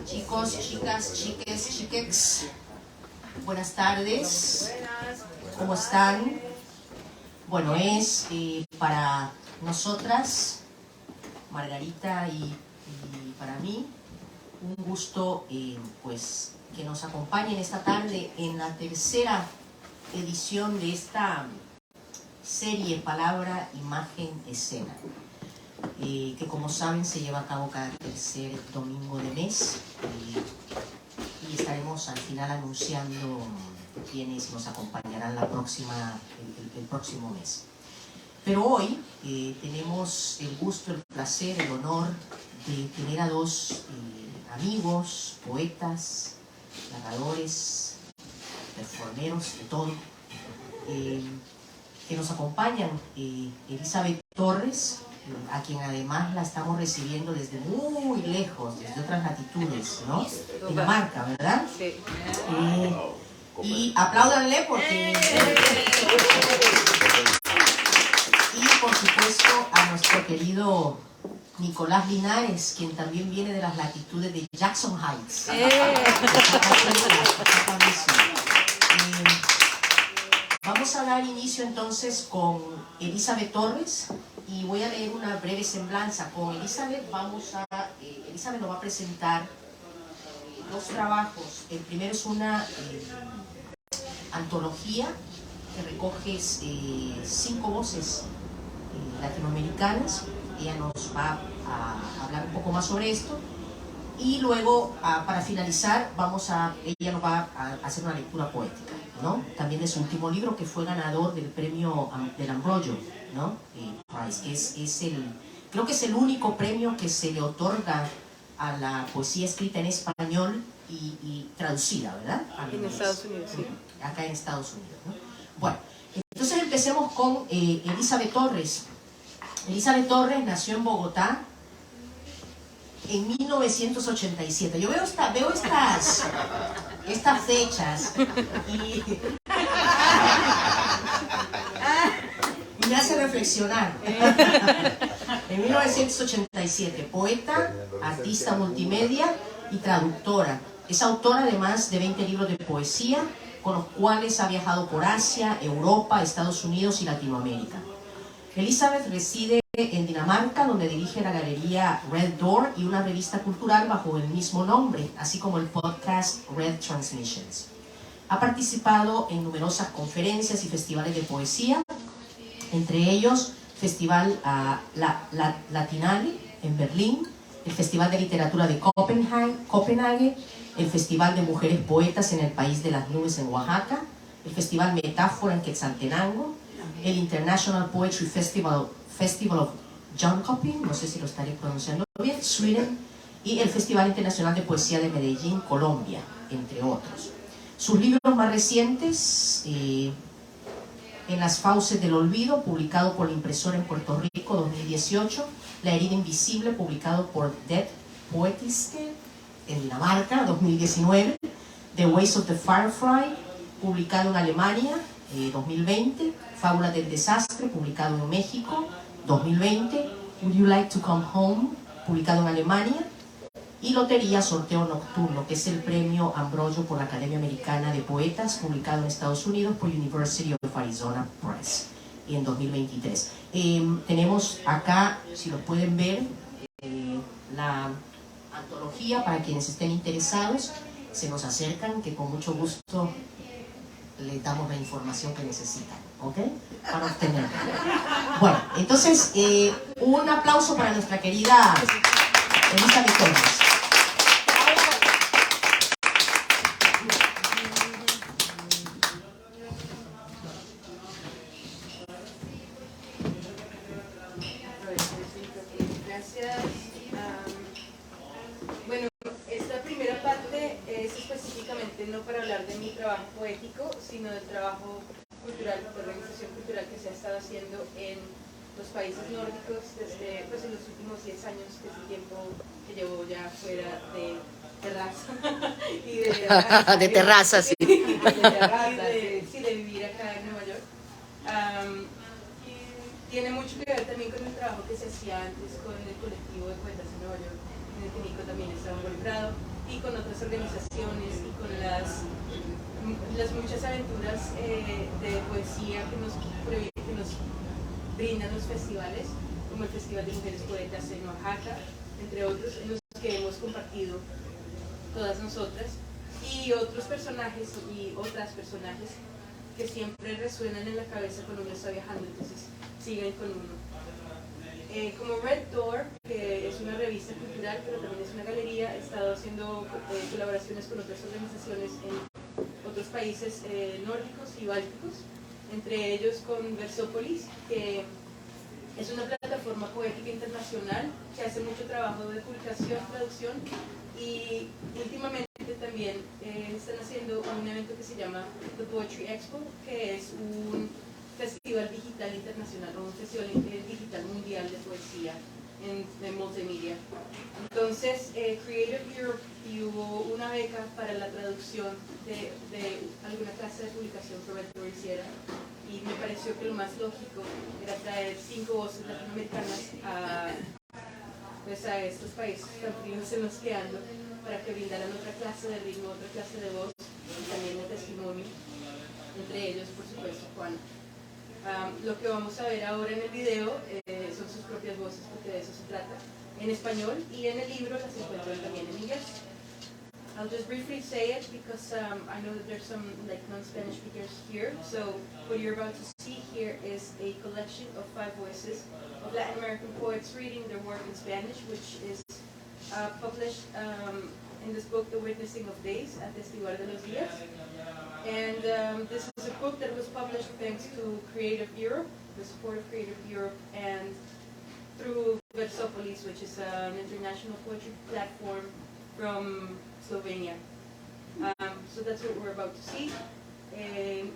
Chicos, chicas, chiques, chiquex, buenas tardes. ¿Cómo están? Bueno, es para nosotras, Margarita y para mí, un gusto pues que nos acompañen esta tarde en la tercera edición de esta serie Palabra, Imagen, Escena, que como saben se lleva a cabo cada tercer domingo de mes, y estaremos al final anunciando quienes nos acompañarán el próximo mes. Pero hoy tenemos el gusto, el placer, el honor de tener a dos amigos, poetas, narradores, performeros, de todo, que nos acompañan. Elizabeth Torres, a quien además la estamos recibiendo desde muy lejos, desde otras latitudes, ¿no? Dinamarca, ¿verdad? Sí. Y apláudanle porque... Y por supuesto a nuestro querido Nicolás Linares, quien también viene de las latitudes de Jackson Heights. Vamos a dar inicio entonces con Elizabeth Torres y voy a leer una breve semblanza. Con Elizabeth Elizabeth nos va a presentar dos trabajos. El primero es una antología que recoge 5 voces latinoamericanas. Ella nos va a hablar un poco más sobre esto y luego para finalizar ella nos va a hacer una lectura poética, ¿no? También de su último libro, que fue ganador del premio del Ambroyo, ¿no? Prize, que creo que es el único premio que se le otorga a la poesía escrita en español y traducida, ¿verdad? En Estados Unidos, sí. Acá en Estados Unidos, ¿no? Bueno, entonces empecemos con Elizabeth Torres. Elizabeth Torres nació en Bogotá en 1987. Yo veo estas fechas y me hace reflexionar. En 1987, poeta, artista multimedia y traductora. Es autora de más de 20 libros de poesía, con los cuales ha viajado por Asia, Europa, Estados Unidos y Latinoamérica. Elizabeth reside en Dinamarca, donde dirige la galería Red Door y una revista cultural bajo el mismo nombre, así como el podcast Red Transmissions. Ha participado en numerosas conferencias y festivales de poesía, entre ellos Festival Latinale en Berlín, el Festival de Literatura de Copenhague, el Festival de Mujeres Poetas en el País de las Nubes en Oaxaca, el Festival Metáfora en Quetzaltenango, el International Poetry Festival of Jönköping, no sé si lo estaré pronunciando bien, Sweden, y el Festival Internacional de Poesía de Medellín, Colombia, entre otros. Sus libros más recientes, En las fauces del olvido, publicado por la Impresora en Puerto Rico, 2018, La herida invisible, publicado por Det Poetiske en Dinamarca, 2019, The Ways of the Firefly, publicado en Alemania, 2020, Fábulas del desastre, publicado en México, 2020, Would You Like to Come Home, publicado en Alemania, y Lotería Sorteo Nocturno, que es el premio Ambroyo por la Academia Americana de Poetas, publicado en Estados Unidos por University of Arizona Press en 2023. Tenemos acá, si lo pueden ver, la antología para quienes estén interesados. Se nos acercan, que con mucho gusto les damos la información que necesitan, ¿ok? Para obtenerla. Bueno, entonces, un aplauso para nuestra querida Elizabeth Torres. Gracias. Bueno, esta primera parte es específicamente no para hablar de mi trabajo poético, sino del trabajo cultural, de organización cultural que se ha estado haciendo en los países nórdicos desde en los últimos 10 años, que es el tiempo que llevo ya fuera de terraza y de terraza, sí. de vivir acá en Nueva York. Tiene mucho que ver también con el trabajo que se hacía antes con el colectivo de poetas en Nueva York, en el que Nico también estaba involucrado, y con otras organizaciones y con las muchas aventuras de poesía que nos brindan los festivales, como el Festival de Mujeres Poetas en Oaxaca, entre otros, en los que hemos compartido todas nosotras, y otros personajes y otras personajes que siempre resuenan en la cabeza cuando uno está viajando, entonces siguen con uno. Como Red Door, que es una revista cultural, pero también es una galería, he estado haciendo colaboraciones con otras organizaciones en otros países nórdicos y bálticos, entre ellos con Versópolis, que es una plataforma poética internacional que hace mucho trabajo de publicación, traducción, y últimamente también están haciendo un evento que se llama The Poetry Expo, que es un festival digital internacional o un festival digital mundial de poesía en multimedia. Entonces, Creative Europe hubo una beca para la traducción de alguna clase de publicación que Roberto hiciera, y me pareció que lo más lógico era traer 5 voces latinoamericanas a estos países tan fríos en los que ando, para que brindaran otra clase de ritmo, otra clase de voz y también de testimonio, entre ellos, por supuesto, Juan. Lo que vamos a ver ahora en el video son sus propias voces, porque de eso se trata, en español, y en el libro las encuentran también en inglés. I'll just briefly say it because I know that there's some non-Spanish speakers here. So what you're about to see here is a collection of 5 voices of Latin American poets reading their work in Spanish, which is published in this book, The Witnessing of Days, Atestiguar de los Días. And this is a book that was published thanks to Creative Europe, the support of Creative Europe, and through Versopolis, which is an international poetry platform from Slovenia. So that's what we're about to see.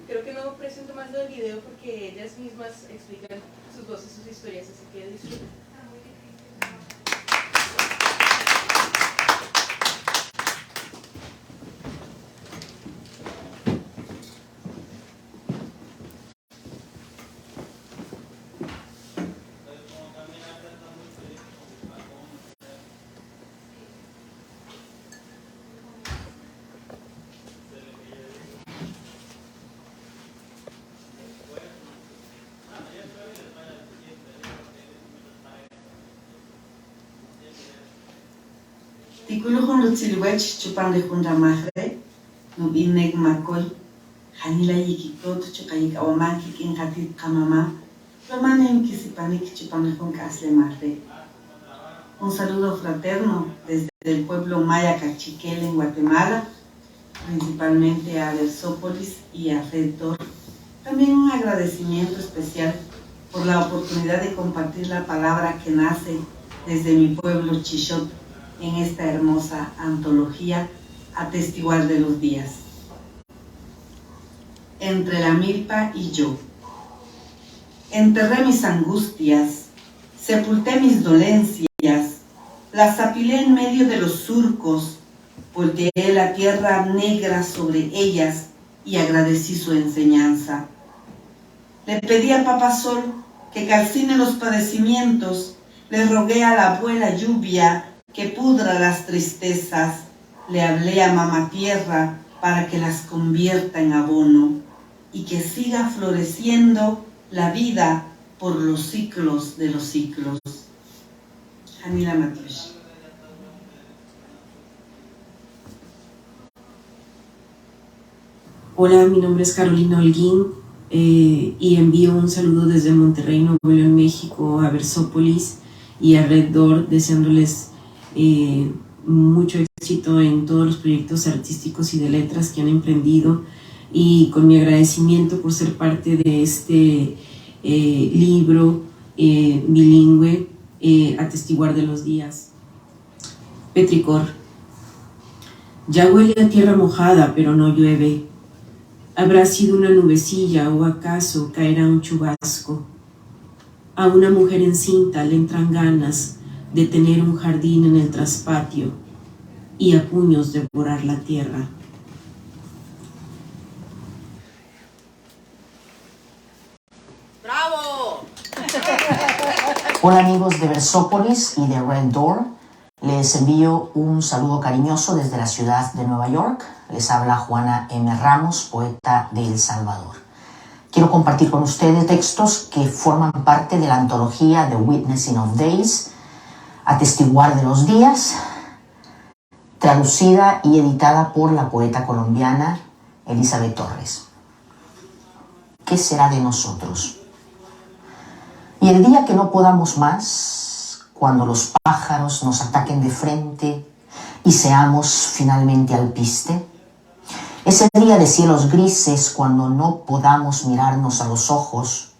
Creo que no presento más del video porque ellas mismas explican sus voces, sus historias, así que disfruten. Tikuluhun lutzilwech chupan de junta mahre, no inek makol, hanila yikitot chukayik awamanki kin hatit kamama, romanen kisipanik chupan de junta asle mahre. Un saludo fraterno desde el pueblo maya Cachiquel en Guatemala, principalmente a Versópolis y a Red Door. También un agradecimiento especial por la oportunidad de compartir la palabra que nace desde mi pueblo Chixot en esta hermosa antología Atestiguar de los Días. Entre la milpa y yo. Enterré mis angustias, sepulté mis dolencias, las apilé en medio de los surcos, volteé la tierra negra sobre ellas y agradecí su enseñanza. Le pedí a Papá Sol que calcine los padecimientos, le rogué a la abuela lluvia que pudra las tristezas, le hablé a Mamá Tierra para que las convierta en abono y que siga floreciendo la vida por los ciclos de los ciclos. Hanila Matiush. Hola, mi nombre es Carolina Holguín y envío un saludo desde Monterrey, Nuevo León, México, a Versópolis y a Red Door, deseándoles mucho éxito en todos los proyectos artísticos y de letras que han emprendido, y con mi agradecimiento por ser parte de este libro bilingüe, Atestiguar de los Días. Petricor. Ya huele a tierra mojada, pero no llueve. ¿Habrá sido una nubecilla o acaso caerá un chubasco? A una mujer encinta le entran ganas de tener un jardín en el traspatio y a puños devorar la tierra. ¡Bravo! Hola amigos de Versópolis y de Red Door. Les envío un saludo cariñoso desde la ciudad de Nueva York. Les habla Juana M. Ramos, poeta de El Salvador. Quiero compartir con ustedes textos que forman parte de la antología The Witnessing of Days, Atestiguar de los Días, traducida y editada por la poeta colombiana Elizabeth Torres. ¿Qué será de nosotros? Y el día que no podamos más, cuando los pájaros nos ataquen de frente y seamos finalmente alpiste, ese día de cielos grises cuando no podamos mirarnos a los ojos,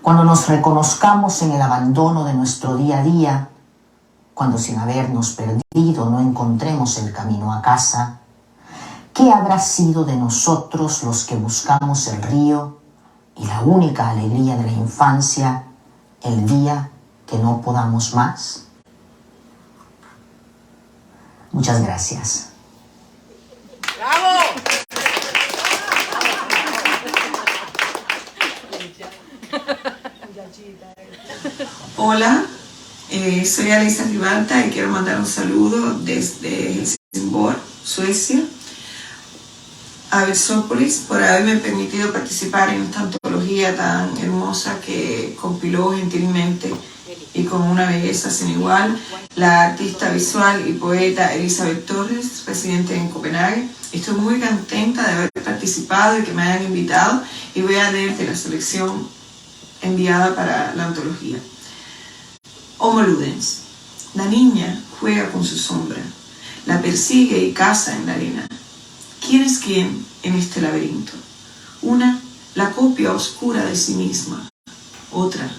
cuando nos reconozcamos en el abandono de nuestro día a día, cuando sin habernos perdido no encontremos el camino a casa, ¿qué habrá sido de nosotros los que buscamos el río y la única alegría de la infancia, el día que no podamos más? Muchas gracias. ¡Bravo! Hola, soy Alisa Ribalta y quiero mandar un saludo desde Helsingborg, Suecia, a Versópolis, por haberme permitido participar en esta antología tan hermosa que compiló gentilmente y con una belleza sin igual la artista visual y poeta Elizabeth Torres, residente en Copenhague. Estoy muy contenta de haber participado y que me hayan invitado, y voy a leer de la selección enviada para la antología. Homo Ludens. La niña juega con su sombra, la persigue y caza en la arena. ¿Quién es quién en este laberinto? Una, la copia oscura de sí misma. Otra,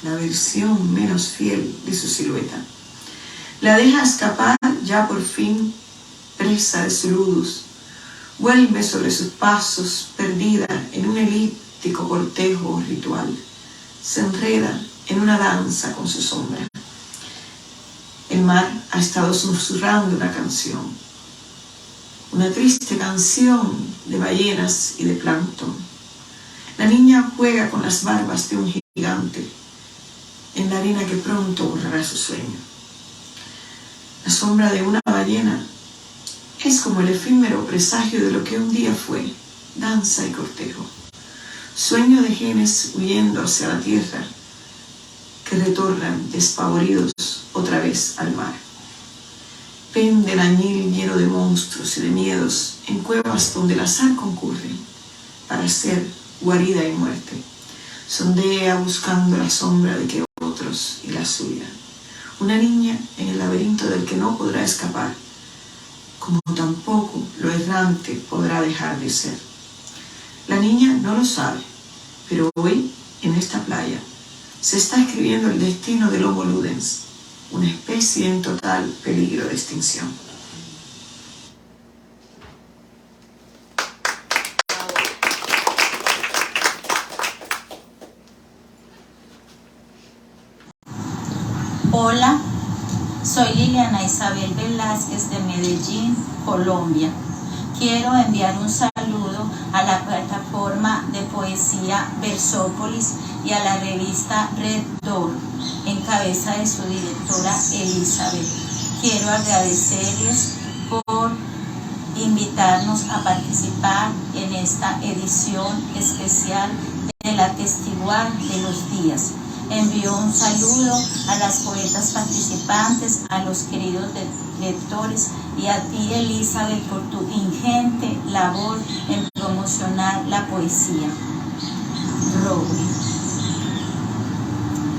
la versión menos fiel de su silueta. La deja escapar ya por fin, presa de su ludus. Vuelve sobre sus pasos, perdida en un elíptico cortejo ritual. Se enreda en una danza con su sombra. El mar ha estado susurrando una canción. Una triste canción de ballenas y de plancton. La niña juega con las barbas de un gigante en la arena que pronto borrará su sueño. La sombra de una ballena es como el efímero presagio de lo que un día fue, danza y cortejo. Sueño de genes huyendo hacia la tierra que retornan despavoridos otra vez al mar. Pen del añil lleno de monstruos y de miedos en cuevas donde el azar concurre para ser guarida y muerte. Sondea buscando la sombra de que otros y la suya. Una niña en el laberinto del que no podrá escapar, como tampoco lo errante podrá dejar de ser. La niña no lo sabe, pero hoy, en esta playa, se está escribiendo el destino del Homo Ludens, una especie en total peligro de extinción. Hola, soy Liliana Isabel Velázquez de Medellín, Colombia. Quiero enviar un saludo a la plataforma de poesía Versópolis y a la revista Red Door, en cabeza de su directora Elizabeth. Quiero agradecerles por invitarnos a participar en esta edición especial del Atestiguar de los Días. Envío un saludo a las poetas participantes, a los queridos lectores y a ti, Elizabeth, por tu ingente labor en promocionar la poesía. Roble.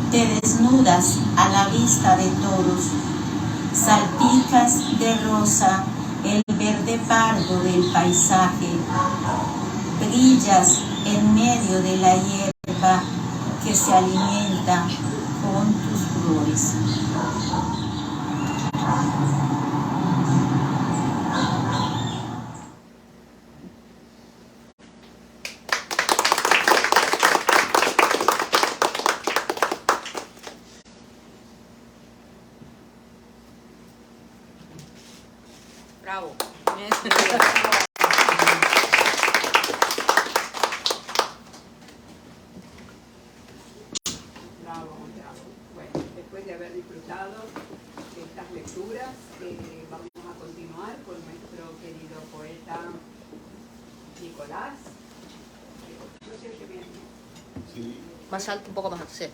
Te desnudas a la vista de todos, salpicas de rosa el verde pardo del paisaje, brillas en medio de la hierba que se alimenta con tus flores. Bravo. Bravo. Bueno, después de haber disfrutado de estas lecturas, Nicolás. No sé qué bien. Sí. Más alto, un poco más alto, sí.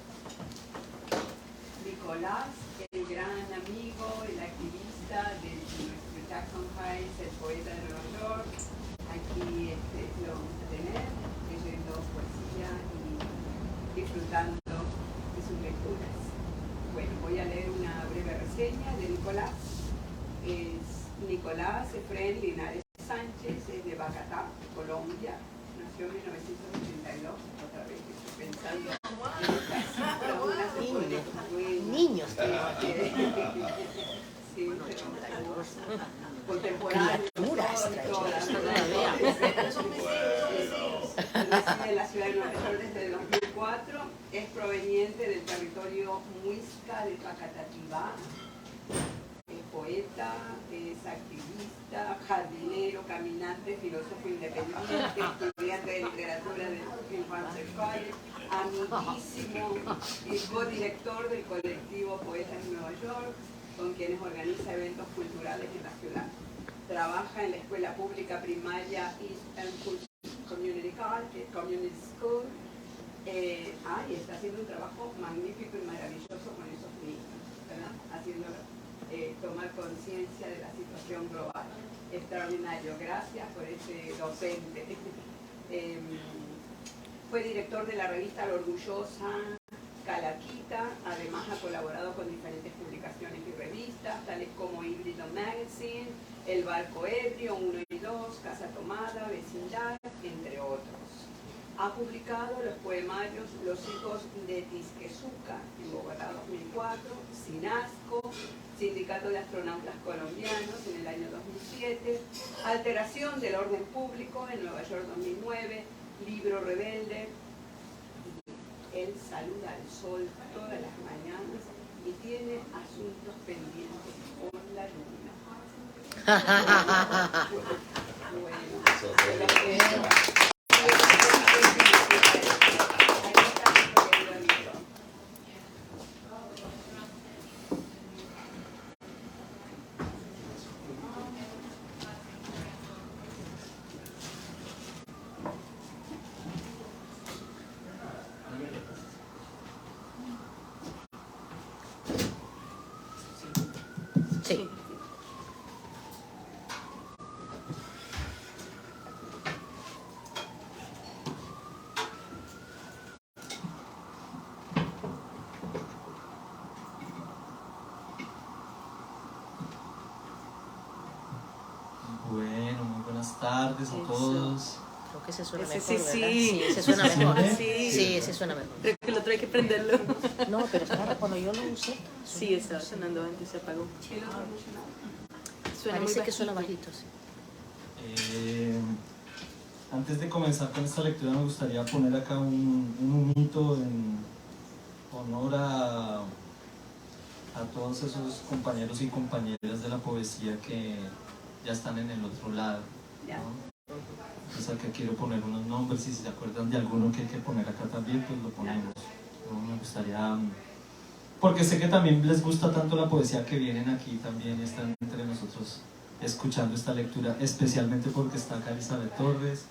Nicolás, el gran amigo, el activista de nuestro Jackson Heights, el poeta de Nueva York. Aquí lo vamos a tener, leyendo poesía y disfrutando de sus lecturas. Bueno, voy a leer una breve reseña de Nicolás. Es Nicolás Efrén Linares Sánchez, es de Bacatá, Colombia. Nació en 1982, otra vez estoy pensando en Niños. sí, contemporáneos, reside en la ciudad de Nueva York desde el 2004, es proveniente del territorio muisca de Pacatativá. Es poeta, es activista, jardinero, caminante, filósofo independiente, estudiante de literatura del Hampshire College, amiguísimo y codirector del colectivo Poetas de Nueva York, con quienes organiza eventos culturales en la ciudad. Trabaja en la escuela pública primaria East End Community School y está haciendo un trabajo magnífico y maravilloso con esos niños, ¿verdad? Haciendo tomar conciencia de la situación global. Extraordinario, gracias por ese docente. Fue director de la revista La Orgullosa Calaquita, además ha colaborado con diferentes publicaciones y revistas, tales como Híbrido Magazine, El Barco Ebrio, 1 y 2, Casa Tomada, Vecindad, entre otros. Ha publicado los poemarios Los hijos de Tisquezuca, en Bogotá 2004, Sinasco, Sindicato de Astronautas Colombianos en el año 2007, Alteración del Orden Público en Nueva York 2009, Libro Rebelde, él saluda al sol todas las mañanas y tiene asuntos pendientes con la luna. Sí. Bueno, muy buenas tardes a todos. Creo que ese suena Ese mejor, sí, ¿verdad? sí. Ese suena mejor. Sí. Sí, ese suena mejor. Creo que el otro hay que prenderlo. No, pero claro, cuando yo lo usé, Sí, estaba sonando antes, se apagó. Suena muy parece que bajito. suena bajito, sí. Antes de comenzar con esta lectura me gustaría poner acá un humito en honor a todos esos compañeros y compañeras de la poesía que ya están en el otro lado, ¿no? Pues acá quiero poner unos nombres y si se acuerdan de alguno que hay que poner acá también, pues lo ponemos. ¿No? Me gustaría, porque sé que también les gusta tanto la poesía que vienen aquí también y están entre nosotros escuchando esta lectura, especialmente porque está acá Elizabeth Torres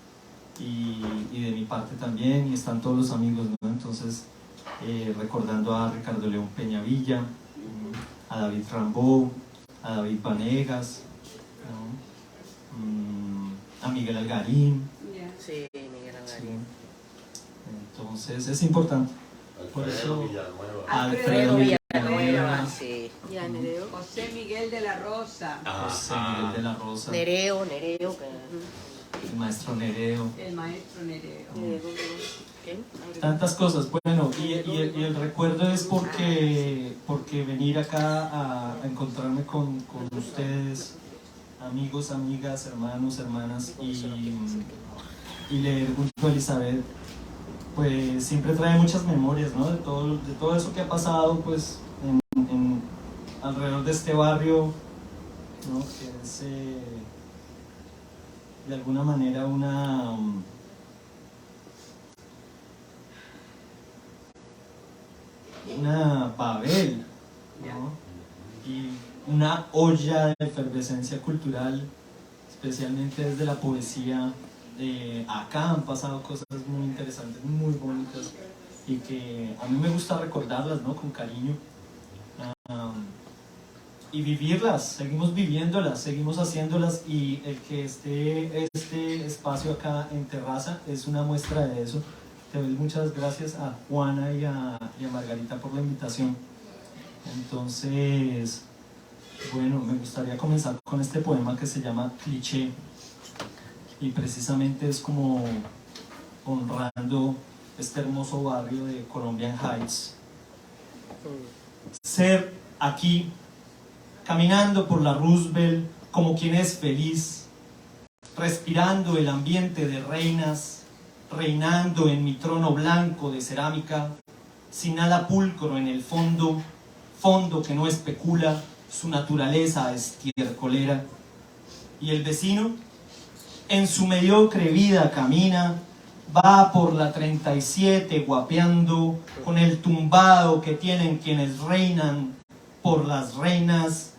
y de mi parte también, y están todos los amigos, ¿no? Entonces, recordando a Ricardo León Peñavilla, a David Rambó, a David Vanegas, ¿no? A Miguel Algarín. Sí, Miguel Algarín. Entonces, es importante. Por Alfredo eso, Villanueva. Alfredo Villanueva, Sí. Ya, Nereo. José Miguel de la Rosa, José Miguel de la Rosa, Nereo, el maestro Nereo. el maestro Nereo. ¿Qué? Tantas cosas. Bueno, y el recuerdo es porque venir acá a encontrarme con ustedes, amigos, amigas, hermanos, hermanas, y leer junto a Elizabeth, pues siempre trae muchas memorias, ¿no? De todo eso que ha pasado, pues, alrededor de este barrio, ¿no? Que es de alguna manera una Babel, ¿no? Y una olla de efervescencia cultural, especialmente desde la poesía acá han pasado cosas muy interesantes, muy bonitas, y que a mí me gusta recordarlas, ¿no?, con cariño, y vivirlas. Seguimos viviéndolas, seguimos haciéndolas, y el que esté este espacio acá en Terraza es una muestra de eso. Te doy muchas gracias a Juana y a Margarita por la invitación. Entonces, bueno, me gustaría comenzar con este poema que se llama Cliché, y precisamente es como honrando este hermoso barrio de Colombian Heights. Ser aquí, caminando por la Roosevelt como quien es feliz, respirando el ambiente de reinas, reinando en mi trono blanco de cerámica, sin nada pulcro en el fondo, fondo que no especula su naturaleza estiercolera. Y el vecino, en su mediocre vida camina, va por la 37 guapeando con el tumbado que tienen quienes reinan por las reinas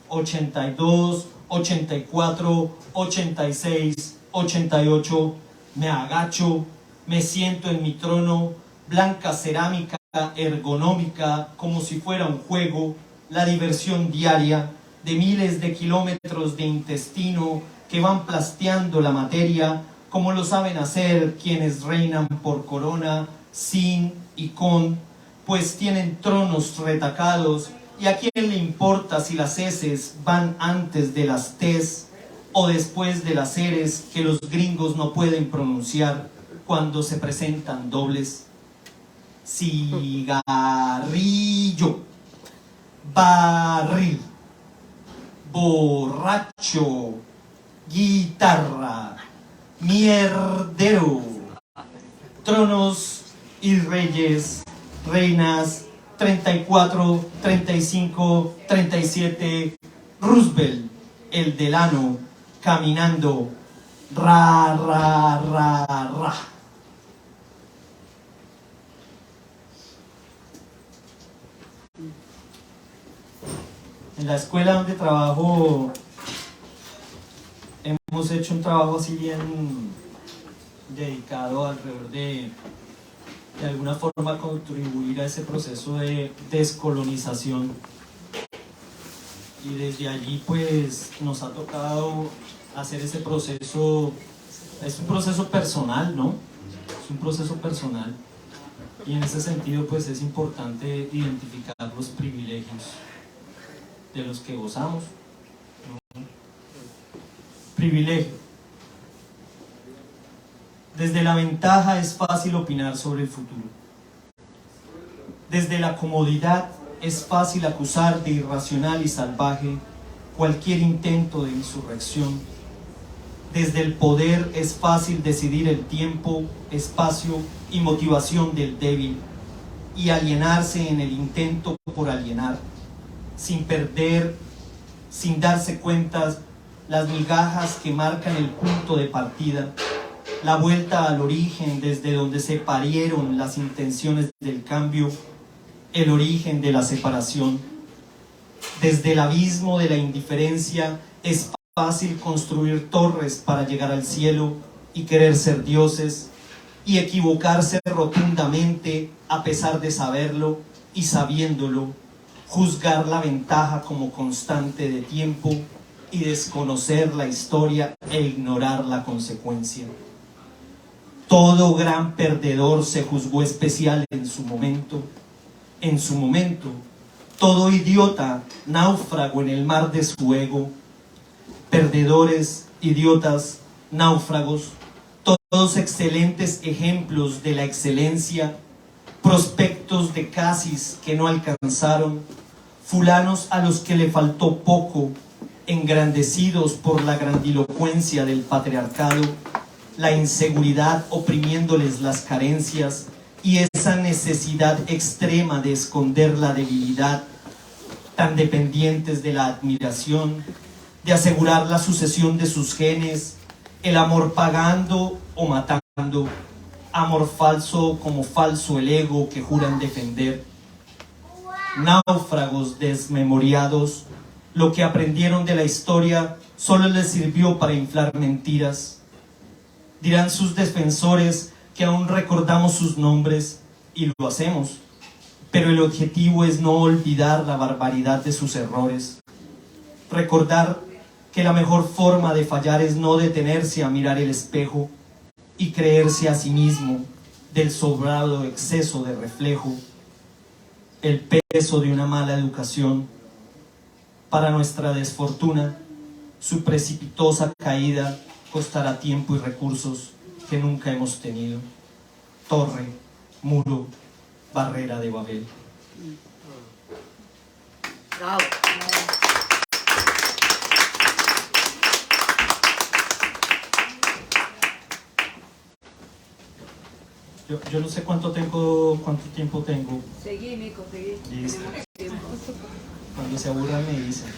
82, 84, 86, 88. Me agacho, me siento en mi trono, blanca cerámica ergonómica, como si fuera un juego, la diversión diaria de miles de kilómetros de intestino que van plasteando la materia, como lo saben hacer quienes reinan por corona, sin y con, pues tienen tronos retacados, y a quién le importa si las heces van antes de las tes o después de las eres que los gringos no pueden pronunciar cuando se presentan dobles. Cigarrillo, barril, borracho, guitarra, mierdero, tronos y reyes, reinas, 34, 35, 37, Roosevelt, el delano, caminando, ra, ra, ra, ra. En la escuela donde trabajo hemos hecho un trabajo así bien dedicado alrededor de alguna forma contribuir a ese proceso de descolonización, y desde allí pues nos ha tocado hacer ese proceso. Es un proceso personal, ¿no? Es un proceso personal, y en ese sentido pues es importante identificar los privilegios de los que gozamos, ¿no? Privilegio. Desde la ventaja es fácil opinar sobre el futuro. Desde la comodidad es fácil acusar de irracional y salvaje cualquier intento de insurrección. Desde el poder es fácil decidir el tiempo, espacio y motivación del débil, y alienarse en el intento por alienar, sin perder, sin darse cuenta, las migajas que marcan el punto de partida, la vuelta al origen desde donde se parieron las intenciones del cambio, el origen de la separación. Desde el abismo de la indiferencia es fácil construir torres para llegar al cielo y querer ser dioses, y equivocarse rotundamente a pesar de saberlo y sabiéndolo, juzgar la ventaja como constante de tiempo y desconocer la historia e ignorar la consecuencia. Todo gran perdedor se juzgó especial en su momento. En su momento, todo idiota náufrago en el mar de su ego. Perdedores, idiotas, náufragos, todos excelentes ejemplos de la excelencia, prospectos de casis que no alcanzaron, fulanos a los que le faltó poco, engrandecidos por la grandilocuencia del patriarcado, la inseguridad oprimiéndoles las carencias y esa necesidad extrema de esconder la debilidad, tan dependientes de la admiración, de asegurar la sucesión de sus genes, el amor pagando o matando, amor falso como falso el ego que juran defender. Náufragos desmemoriados, lo que aprendieron de la historia solo les sirvió para inflar mentiras. Dirán sus defensores que aún recordamos sus nombres y lo hacemos, pero el objetivo es no olvidar la barbaridad de sus errores. Recordar que la mejor forma de fallar es no detenerse a mirar el espejo y creerse a sí mismo del sobrado exceso de reflejo, el peso de una mala educación. Para nuestra desfortuna, su precipitosa caída costará tiempo y recursos que nunca hemos tenido. Torre, muro, barrera de Babel. Bravo. Yo no sé cuánto tiempo tengo. Seguí, Nico, seguí. Listo. Tenemos tiempo. Cuando se aburran me dicen.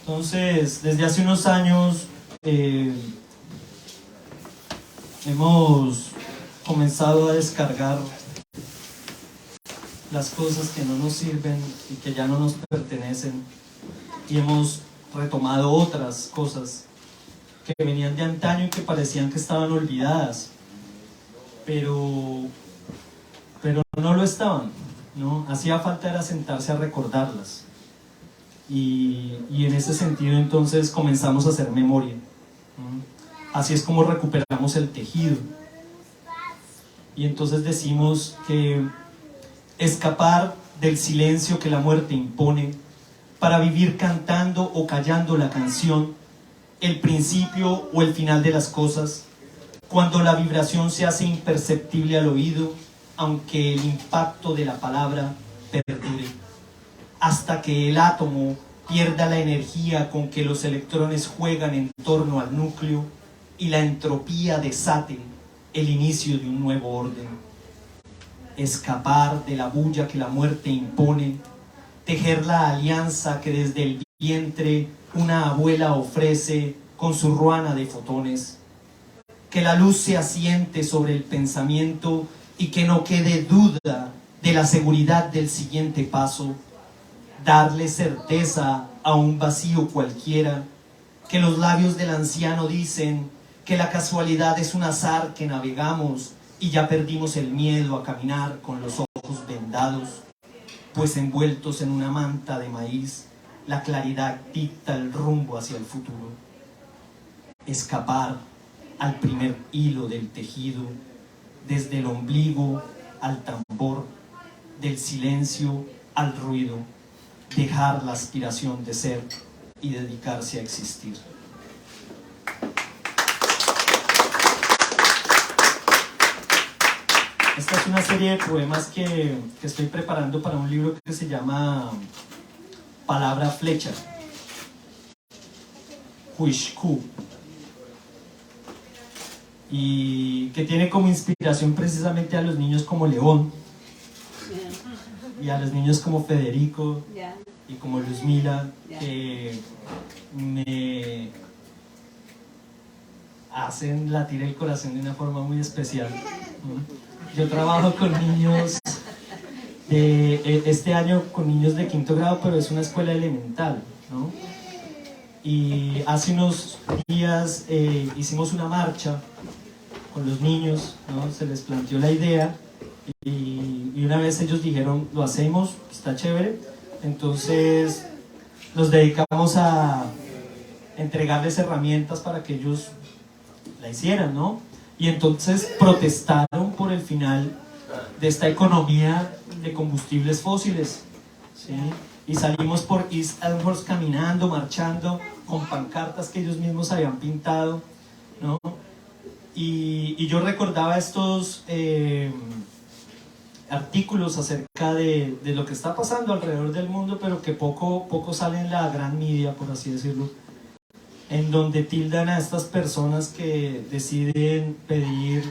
Entonces, desde hace unos años hemos comenzado a descargar las cosas que no nos sirven y que ya no nos pertenecen, y hemos retomado otras cosas que venían de antaño y que parecían que estaban olvidadas, pero no lo estaban, ¿no? Hacía falta era sentarse a recordarlas, y en ese sentido entonces comenzamos a hacer memoria, ¿no? Así es como recuperamos el tejido, y entonces decimos que escapar del silencio que la muerte impone para vivir cantando o callando la canción, el principio o el final de las cosas, cuando la vibración se hace imperceptible al oído, aunque el impacto de la palabra perdure, hasta que el átomo pierda la energía con que los electrones juegan en torno al núcleo y la entropía desate el inicio de un nuevo orden. Escapar de la bulla que la muerte impone, tejer la alianza que desde el vientre una abuela ofrece con su ruana de fotones, que la luz se asiente sobre el pensamiento y que no quede duda de la seguridad del siguiente paso, darle certeza a un vacío cualquiera, que los labios del anciano dicen que la casualidad es un azar que navegamos y ya perdimos el miedo a caminar con los ojos vendados, pues envueltos en una manta de maíz, la claridad dicta el rumbo hacia el futuro. Escapar al primer hilo del tejido, desde el ombligo al tambor, del silencio al ruido, dejar la aspiración de ser y dedicarse a existir. Esta es una serie de poemas que estoy preparando para un libro que se llama Palabra Flecha, Huishku, y que tiene como inspiración precisamente a los niños como León y a los niños como Federico y como Luzmila, que me hacen latir el corazón de una forma muy especial. Yo trabajo con niños este año con niños de 5º grado, pero es una escuela elemental, ¿no? Y hace unos días hicimos una marcha con los niños, ¿no? Se les planteó la idea y una vez ellos dijeron, lo hacemos, está chévere. Entonces nos dedicamos a entregarles herramientas para que ellos la hicieran, ¿no? Y entonces protestaron por el final de esta economía de combustibles fósiles, ¿sí? Y salimos por East Elmhurst caminando, marchando, con pancartas que ellos mismos habían pintado, ¿no? Y yo recordaba estos artículos acerca de lo que está pasando alrededor del mundo, pero que poco sale en la gran media, por así decirlo, en donde tildan a estas personas que deciden pedir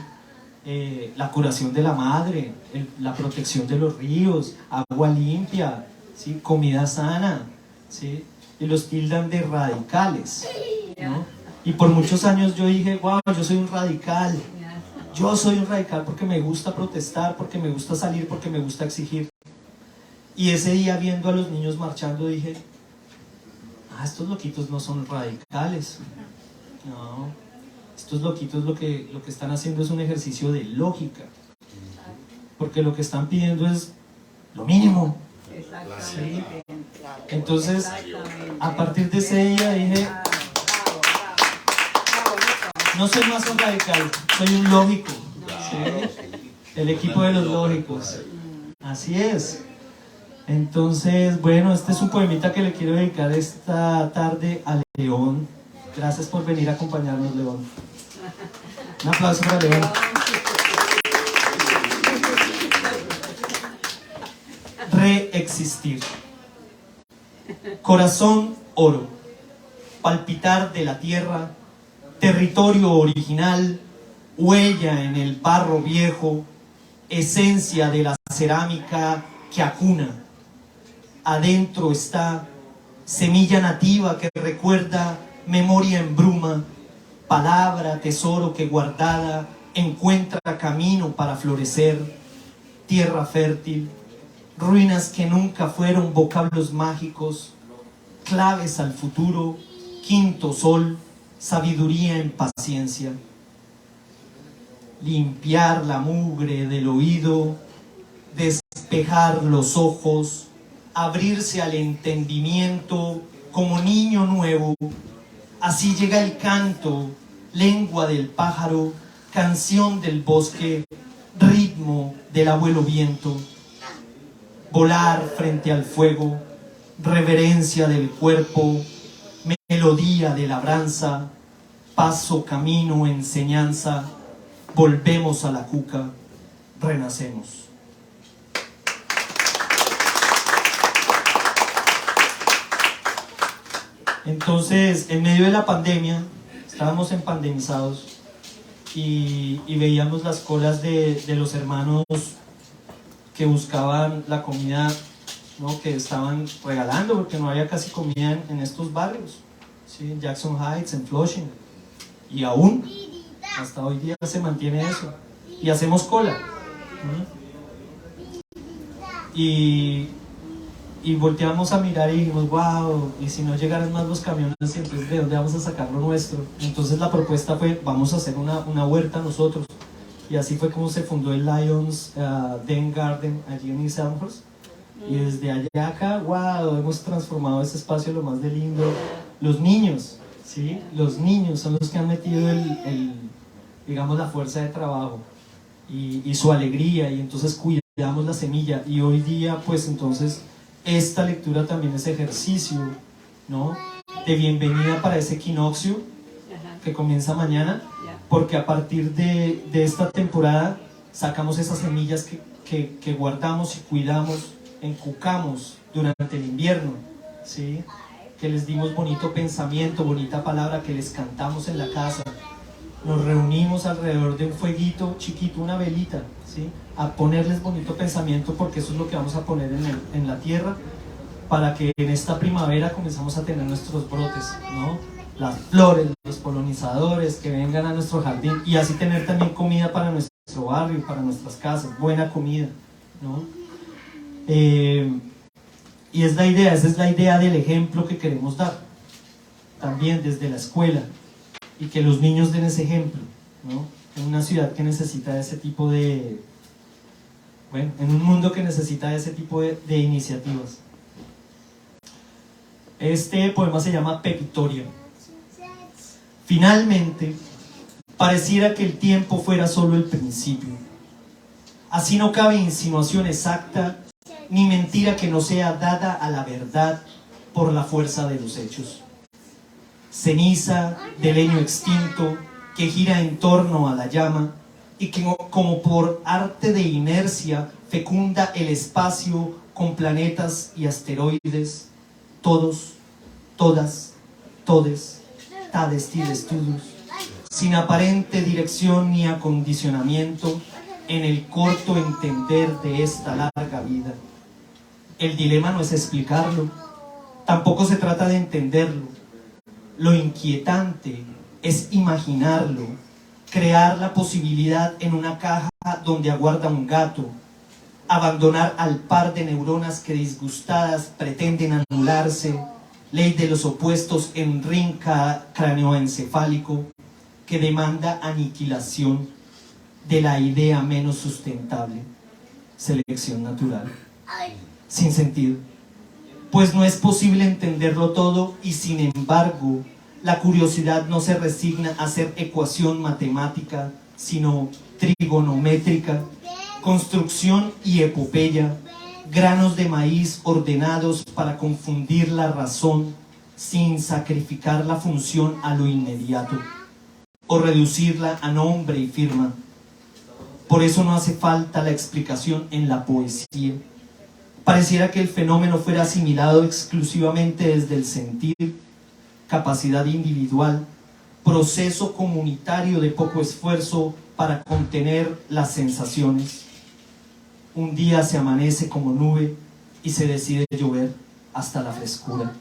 la curación de la madre, la protección de los ríos, agua limpia, ¿sí? Comida sana, ¿sí? Y los tildan de radicales, ¿no? Y por muchos años yo dije, wow, yo soy un radical. Yo soy un radical porque me gusta protestar, porque me gusta salir, porque me gusta exigir. Y ese día, viendo a los niños marchando, dije, estos loquitos no son radicales. No, estos loquitos lo que están haciendo es un ejercicio de lógica. Porque lo que están pidiendo es lo mínimo. ¿Sí? Entonces, a partir de ese día dije, no soy más un radical, soy un lógico. ¿Sí? El equipo de los lógicos. Así es. Entonces, bueno, este es un poemita que le quiero dedicar esta tarde a León. Gracias por venir a acompañarnos, León. Un aplauso para León. Reexistir. Corazón oro, palpitar de la tierra, territorio original, huella en el barro viejo, esencia de la cerámica que acuna. Adentro está semilla nativa que recuerda memoria en bruma, palabra, tesoro que guardada encuentra camino para florecer, tierra fértil, ruinas que nunca fueron vocablos mágicos, claves al futuro, quinto sol, sabiduría en paciencia. Limpiar la mugre del oído, despejar los ojos, abrirse al entendimiento como niño nuevo. Así llega el canto, lengua del pájaro, canción del bosque, ritmo del abuelo viento. Volar frente al fuego, reverencia del cuerpo, melodía de labranza, paso, camino, enseñanza, volvemos a la cuca, renacemos. Entonces, en medio de la pandemia, estábamos empandemizados y veíamos las colas de los hermanos que buscaban la comida, ¿no?, que estaban regalando, porque no había casi comida en estos barrios, ¿sí? En Jackson Heights, en Flushing, y aún hasta hoy día se mantiene eso, y hacemos cola. Y volteamos a mirar y dijimos, wow, y si no llegaran más los camiones, entonces ¿de dónde vamos a sacar lo nuestro? Entonces la propuesta fue, vamos a hacer una huerta nosotros. Y así fue como se fundó el Lions Den Garden allí en East Elmhurst. Y desde allá acá, wow, hemos transformado ese espacio lo más de lindo. Los niños, ¿sí? Los niños son los que han metido digamos, la fuerza de trabajo y su alegría, y entonces cuidamos la semilla. Y hoy día, pues entonces, esta lectura también es ejercicio, ¿no?, de bienvenida para ese equinoccio que comienza mañana. Porque a partir de esta temporada sacamos esas semillas que guardamos y cuidamos, encucamos durante el invierno, ¿sí? Que les dimos bonito pensamiento, bonita palabra, que les cantamos en la casa. Nos reunimos alrededor de un fueguito chiquito, una velita, ¿sí?, a ponerles bonito pensamiento, porque eso es lo que vamos a poner en la tierra, para que en esta primavera comenzamos a tener nuestros brotes, ¿no?, las flores, los polinizadores que vengan a nuestro jardín, y así tener también comida para nuestro barrio, para nuestras casas, buena comida, ¿no? Y es la idea, esa es la idea del ejemplo que queremos dar, también desde la escuela, y que los niños den ese ejemplo, ¿no? En una ciudad que necesita ese tipo de, bueno, en un mundo que necesita ese tipo de iniciativas. Este poema se llama Pepitoria. Finalmente, pareciera que el tiempo fuera solo el principio. Así no cabe insinuación exacta, ni mentira que no sea dada a la verdad por la fuerza de los hechos. Ceniza de leño extinto que gira en torno a la llama y que como por arte de inercia fecunda el espacio con planetas y asteroides, todos, todas, todes, tades, tides, todos, sin aparente dirección ni acondicionamiento en el corto entender de esta larga vida. El dilema no es explicarlo, tampoco se trata de entenderlo. Lo inquietante es imaginarlo, crear la posibilidad en una caja donde aguarda un gato, abandonar al par de neuronas que disgustadas pretenden anularse, ley de los opuestos en ring cráneoencefálico que demanda aniquilación de la idea menos sustentable, selección natural, sin sentido, pues no es posible entenderlo todo y sin embargo la curiosidad no se resigna a ser ecuación matemática, sino trigonométrica, construcción y epopeya, granos de maíz ordenados para confundir la razón sin sacrificar la función a lo inmediato o reducirla a nombre y firma. Por eso no hace falta la explicación en la poesía. Pareciera que el fenómeno fuera asimilado exclusivamente desde el sentir, capacidad individual, proceso comunitario de poco esfuerzo para contener las sensaciones. Un día se amanece como nube y se decide llover hasta la frescura.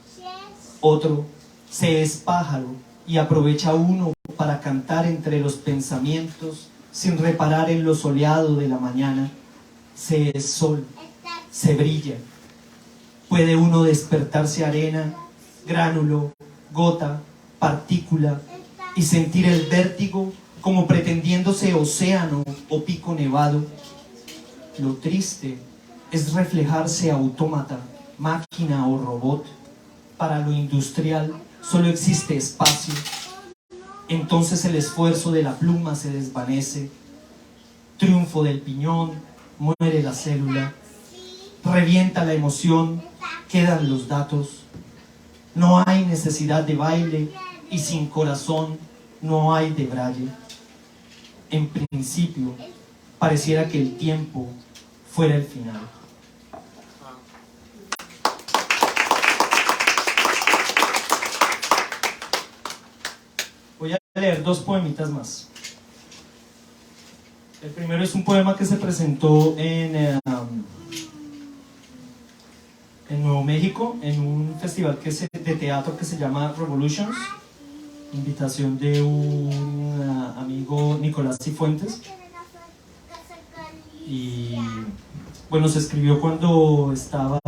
Otro se es pájaro y aprovecha uno para cantar entre los pensamientos sin reparar en lo soleado de la mañana. Se es sol, se brilla. Puede uno despertarse arena, gránulo, gota, partícula y sentir el vértigo como pretendiéndose océano o pico nevado. Lo triste es reflejarse autómata, máquina o robot. Para lo industrial solo existe espacio. Entonces el esfuerzo de la pluma se desvanece. Triunfo del piñón, muere la célula. Revienta la emoción, quedan los datos. No hay necesidad de baile y sin corazón no hay de braille. En principio, pareciera que el tiempo fuera el final. Voy a leer dos poemitas más. El primero es un poema que se presentó en Nuevo México, en un festival de teatro que se llama Revolutions, invitación de un amigo, Nicolás Cifuentes. Y bueno, se escribió cuando estaba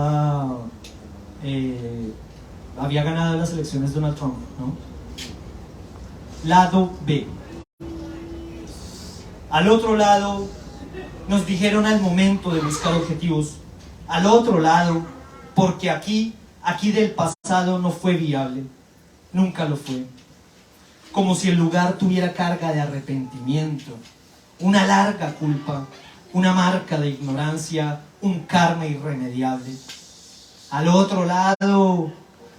había ganado las elecciones Donald Trump, ¿no? Lado B. Al otro lado nos dijeron al momento de buscar objetivos, al otro lado, porque aquí del pasado no fue viable, nunca lo fue. Como si el lugar tuviera carga de arrepentimiento, una larga culpa, una marca de ignorancia, un karma irremediable. Al otro lado,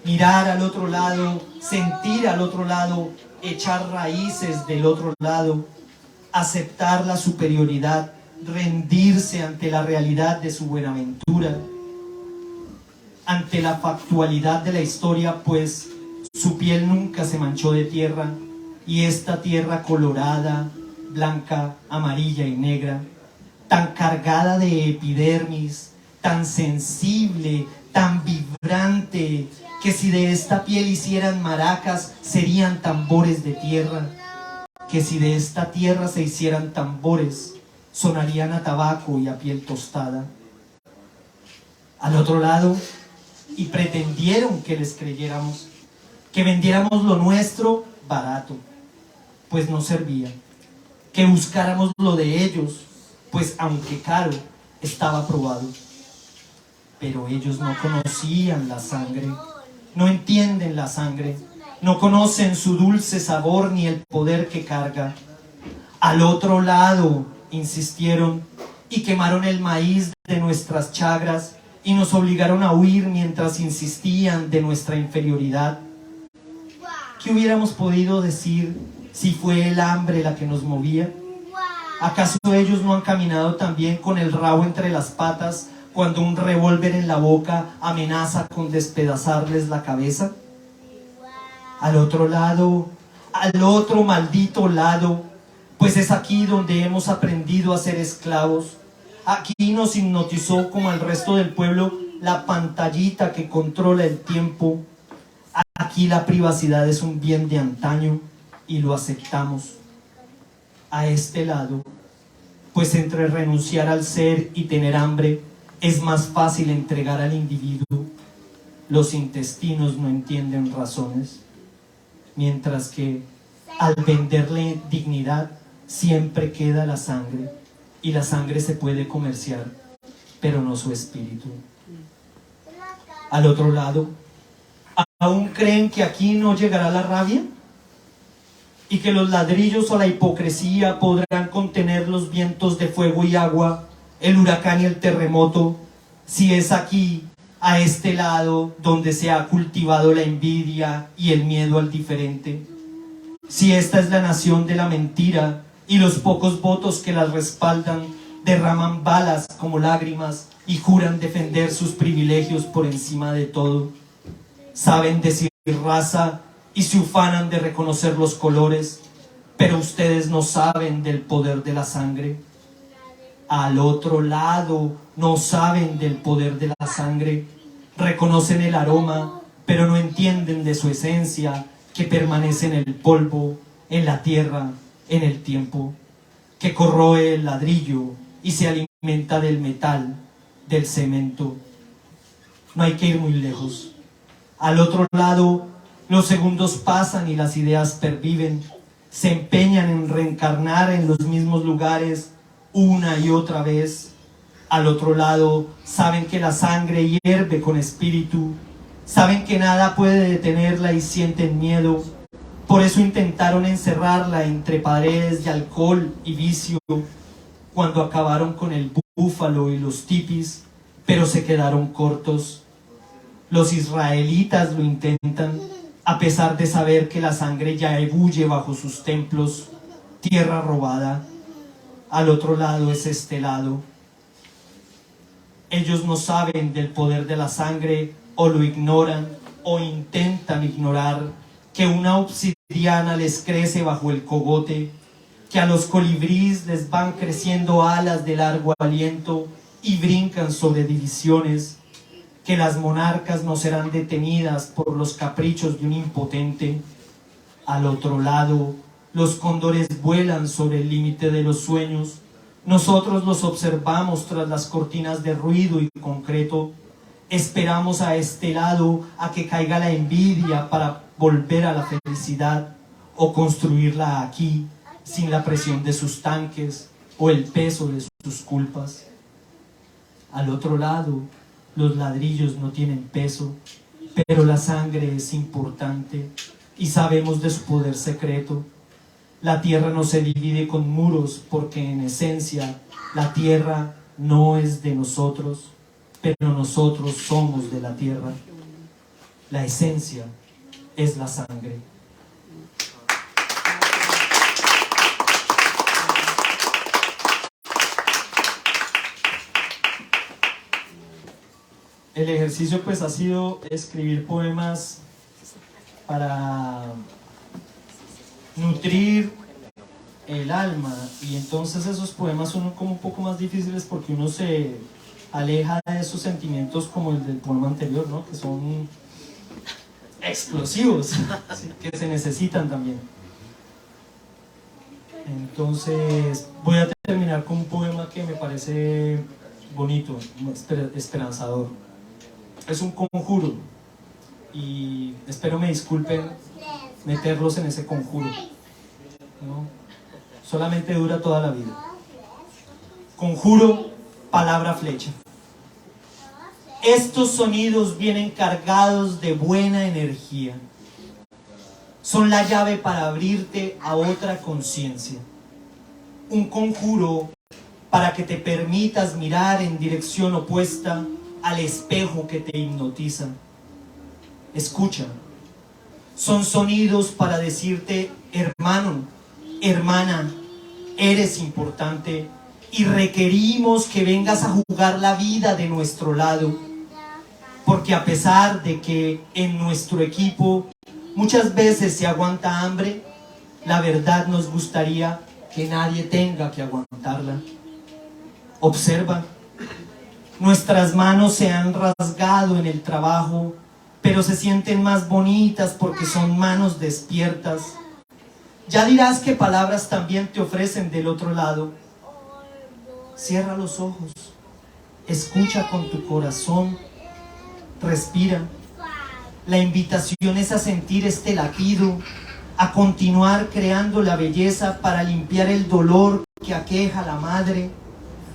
mirar al otro lado, sentir al otro lado, echar raíces del otro lado, aceptar la superioridad, rendirse ante la realidad de su buenaventura, ante la factualidad de la historia, pues su piel nunca se manchó de tierra, y esta tierra colorada, blanca, amarilla y negra, tan cargada de epidermis, tan sensible, tan vibrante, que si de esta piel hicieran maracas, serían tambores de tierra, que si de esta tierra se hicieran tambores, sonarían a tabaco y a piel tostada. Al otro lado, y pretendieron que les creyéramos, que vendiéramos lo nuestro barato, pues no servía, que buscáramos lo de ellos, pues aunque caro, estaba probado. Pero ellos no conocían la sangre, no entienden la sangre, no conocen su dulce sabor ni el poder que carga. Al otro lado, insistieron, y quemaron el maíz de nuestras chagras, y nos obligaron a huir mientras insistían de nuestra inferioridad. ¿Qué hubiéramos podido decir si fue el hambre la que nos movía? ¿Acaso ellos no han caminado también con el rabo entre las patas cuando un revólver en la boca amenaza con despedazarles la cabeza? Al otro lado, al otro maldito lado, pues es aquí donde hemos aprendido a ser esclavos. Aquí nos hipnotizó como al resto del pueblo la pantallita que controla el tiempo. Aquí la privacidad es un bien de antaño y lo aceptamos. A este lado, pues entre renunciar al ser y tener hambre es más fácil entregar al individuo. Los intestinos no entienden razones, mientras que al venderle dignidad siempre queda la sangre, y la sangre se puede comerciar, pero no su espíritu. Al otro lado, ¿aún creen que aquí no llegará la rabia? ¿Y que los ladrillos o la hipocresía podrán contener los vientos de fuego y agua, el huracán y el terremoto, si es aquí, a este lado, donde se ha cultivado la envidia y el miedo al diferente? Si esta es la nación de la mentira y los pocos votos que las respaldan derraman balas como lágrimas y juran defender sus privilegios por encima de todo. Saben decir raza y se ufanan de reconocer los colores, pero ustedes no saben del poder de la sangre. Al otro lado no saben del poder de la sangre, reconocen el aroma, pero no entienden de su esencia que permanece en el polvo, en la tierra, en el tiempo, que corroe el ladrillo y se alimenta del metal, del cemento. No hay que ir muy lejos. Al otro lado, los segundos pasan y las ideas perviven, se empeñan en reencarnar en los mismos lugares una y otra vez. Al otro lado, saben que la sangre hierve con espíritu, saben que nada puede detenerla y sienten miedo. Por eso intentaron encerrarla entre paredes de alcohol y vicio, cuando acabaron con el búfalo y los tipis, pero se quedaron cortos. Los israelitas lo intentan, a pesar de saber que la sangre ya ebulle bajo sus templos, tierra robada. Al otro lado es este lado. Ellos no saben del poder de la sangre, o lo ignoran, o intentan ignorar, que una obsidiana les crece bajo el cogote, que a los colibríes les van creciendo alas de largo aliento y brincan sobre divisiones, que las monarcas no serán detenidas por los caprichos de un impotente. Al otro lado, los cóndores vuelan sobre el límite de los sueños. Nosotros los observamos tras las cortinas de ruido y concreto. Esperamos a este lado a que caiga la envidia para volver a la felicidad, o construirla aquí, sin la presión de sus tanques o el peso de sus culpas. Al otro lado, los ladrillos no tienen peso, pero la sangre es importante y sabemos de su poder secreto. La tierra no se divide con muros, porque en esencia la tierra no es de nosotros, pero nosotros somos de la tierra. La esencia es la sangre. El ejercicio pues ha sido escribir poemas para nutrir el alma, y entonces esos poemas son como un poco más difíciles porque uno se aleja de esos sentimientos como el del poema anterior, ¿no? Que son explosivos, ¿sí? Que se necesitan también. Entonces voy a terminar con un poema que me parece bonito, esperanzador. Es un conjuro y espero me disculpen meterlos en ese conjuro, ¿no? Solamente dura toda la vida. Conjuro, palabra flecha. Estos sonidos vienen cargados de buena energía. Son la llave para abrirte a otra conciencia. Un conjuro para que te permitas mirar en dirección opuesta al espejo que te hipnotiza. Escucha. Son sonidos para decirte: hermano, hermana, eres importante y requerimos que vengas a jugar la vida de nuestro lado, porque a pesar de que en nuestro equipo muchas veces se aguanta hambre, la verdad nos gustaría que nadie tenga que aguantarla. Observa, nuestras manos se han rasgado en el trabajo, pero se sienten más bonitas porque son manos despiertas. Ya dirás qué palabras también te ofrecen del otro lado. Cierra los ojos, escucha con tu corazón, respira. La invitación es a sentir este latido, a continuar creando la belleza para limpiar el dolor que aqueja a la madre,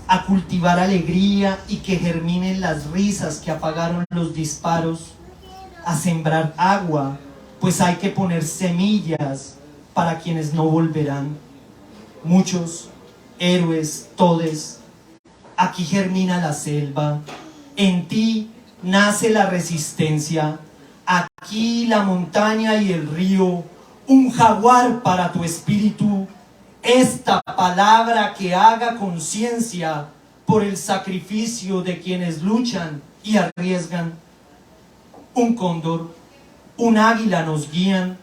a cultivar alegría y que germinen las risas que apagaron los disparos, a sembrar agua, pues hay que poner semillas para quienes no volverán. Muchos héroes, todes, aquí germina la selva, en ti nace la resistencia, aquí la montaña y el río, un jaguar para tu espíritu, esta palabra que haga conciencia por el sacrificio de quienes luchan y arriesgan. Un cóndor, un águila nos guían,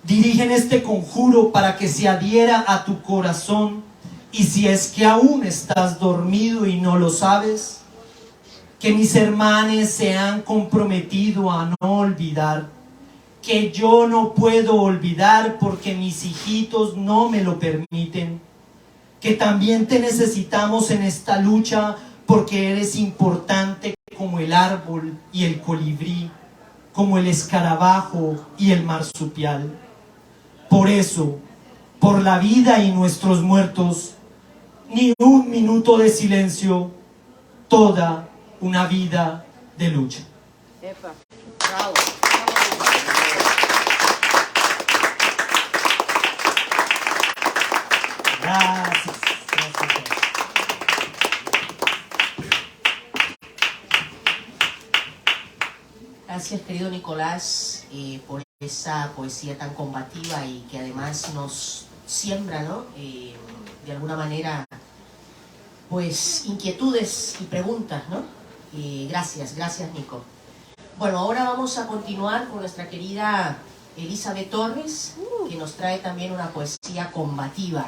dirigen este conjuro para que se adhiera a tu corazón, y si es que aún estás dormido y no lo sabes, que mis hermanos se han comprometido a no olvidar, que yo no puedo olvidar porque mis hijitos no me lo permiten, que también te necesitamos en esta lucha porque eres importante como el árbol y el colibrí, como el escarabajo y el marsupial. Por eso, por la vida y nuestros muertos, ni un minuto de silencio, toda una vida de lucha. Epa, bravo. Gracias. Gracias. Gracias, querido Nicolás, por esa poesía tan combativa y que además nos siembra, ¿no? De alguna manera, pues, inquietudes y preguntas, ¿no? Gracias, Nico. Bueno, ahora vamos a continuar con nuestra querida Elizabeth Torres, que nos trae también una poesía combativa.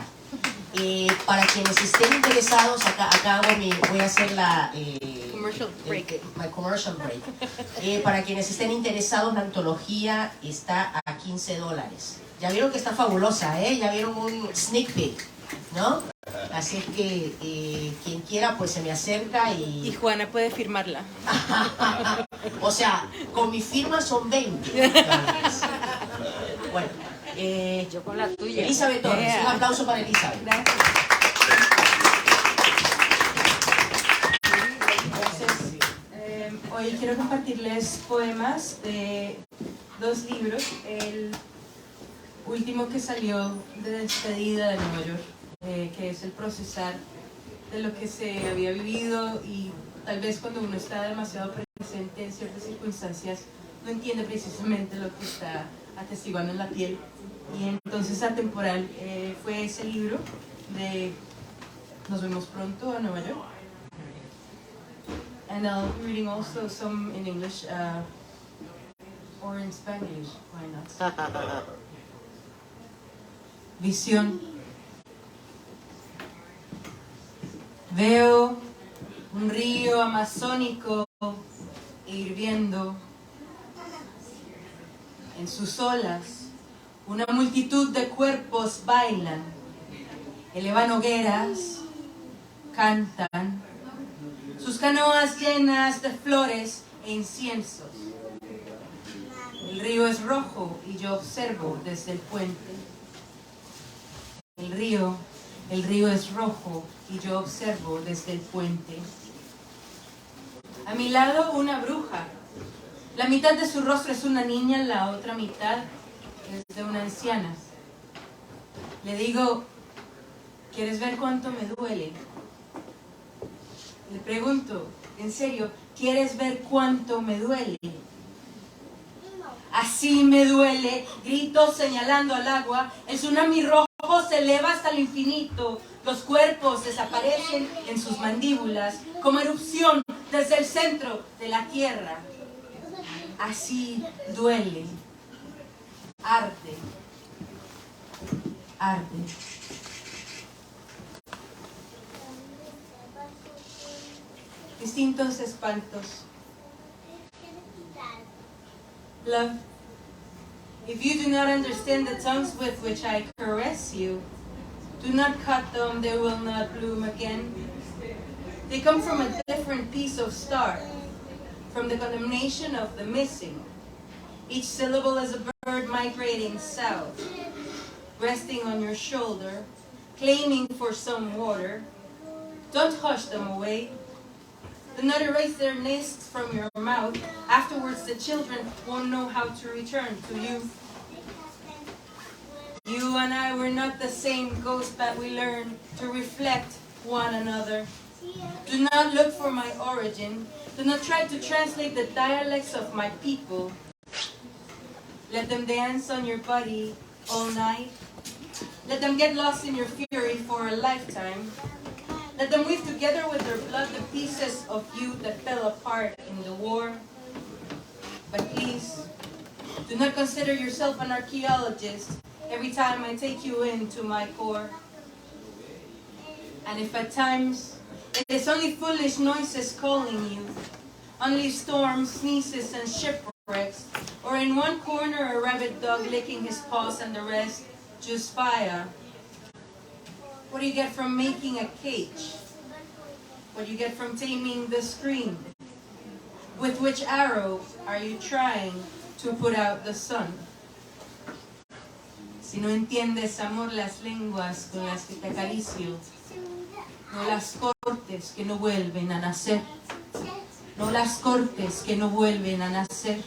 Para quienes estén interesados, acá voy a hacer la... Commercial break. My commercial break. Para quienes estén interesados, la antología está a $15. Ya vieron que está fabulosa, ¿eh? Ya vieron un sneak peek, ¿no? Así es que quien quiera, pues se me acerca y... Y Juana puede firmarla. O sea, con mi firma son 20. Bueno, Yo con la tuya. Elizabeth Torres, Yeah. un aplauso para Elizabeth. Gracias. Hoy quiero compartirles poemas de 2 libros. El último que salió de despedida de Nueva York, que es el procesar de lo que se había vivido, y tal vez cuando uno está demasiado presente en ciertas circunstancias no entiende precisamente lo que está atestiguando en la piel. Y entonces Atemporal fue ese libro de Nos vemos pronto a Nueva York. And I'll be reading also some in English or in Spanish, why not? Visión. Veo un río amazónico hirviendo. En sus olas, una multitud de cuerpos bailan, elevan hogueras, cantan, sus canoas llenas de flores e inciensos. El río es rojo y yo observo desde el puente. El río es rojo y yo observo desde el puente. A mi lado una bruja. La mitad de su rostro es una niña, la otra mitad es de una anciana. Le digo, ¿quieres ver cuánto me duele? Le pregunto, en serio, ¿quieres ver cuánto me duele? Así me duele, grito señalando al agua. El tsunami rojo se eleva hasta el infinito. Los cuerpos desaparecen en sus mandíbulas como erupción desde el centro de la tierra. Así duele, arde, arde. Distintos espantos. Love, if you do not understand the tongues with which I caress you, do not cut them, they will not bloom again. They come from a different piece of start, from the condemnation of the missing. Each syllable is a bird migrating south, resting on your shoulder, claiming for some water. Don't hush them away. Do not erase their nests from your mouth. Afterwards, the children won't know how to return to you. You and I were not the same ghost, but we learned to reflect one another. Do not look for my origin. Do not try to translate the dialects of my people. Let them dance on your body all night. Let them get lost in your fury for a lifetime. Let them weave together with their blood the pieces of you that fell apart in the war. But please, do not consider yourself an archaeologist every time I take you into my core. And if at times it is only foolish noises calling you, only storms, sneezes, and shipwrecks, or in one corner a rabid dog licking his paws and the rest just fire. What do you get from making a cage? What do you get from taming the scream? With which arrow are you trying to put out the sun? Si no entiendes, amor, las lenguas con las que te acaricio, no las cortes que no vuelven a nacer. No las cortes que no vuelven a nacer.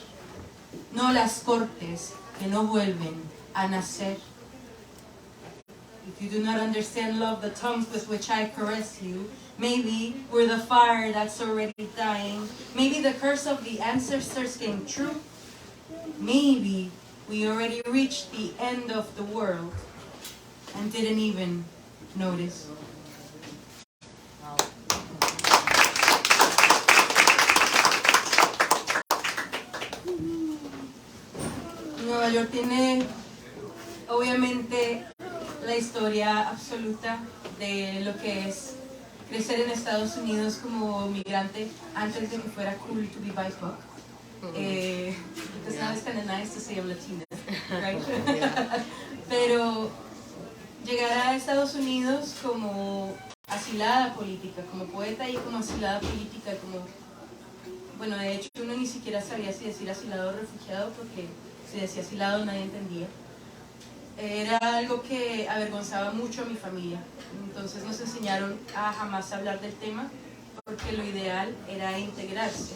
No las cortes que no vuelven a nacer. If you do not understand love, the tongues with which I caress you, maybe we're the fire that's already dying. Maybe the curse of the ancestors came true. Maybe we already reached the end of the world and didn't even notice. Nueva York tiene obviamente la historia absoluta de lo que es crecer en Estados Unidos como migrante antes de que fuera cool to be BIPOC. Because now it's kind of nice to say I'm Latina, right? Pero llegar a Estados Unidos como asilada política, como poeta y como asilada política, como, bueno, de hecho uno ni siquiera sabía si decir asilado o refugiado, porque si decía asilado nadie entendía. Era algo que avergonzaba mucho a mi familia. Entonces nos enseñaron a jamás hablar del tema, porque lo ideal era integrarse,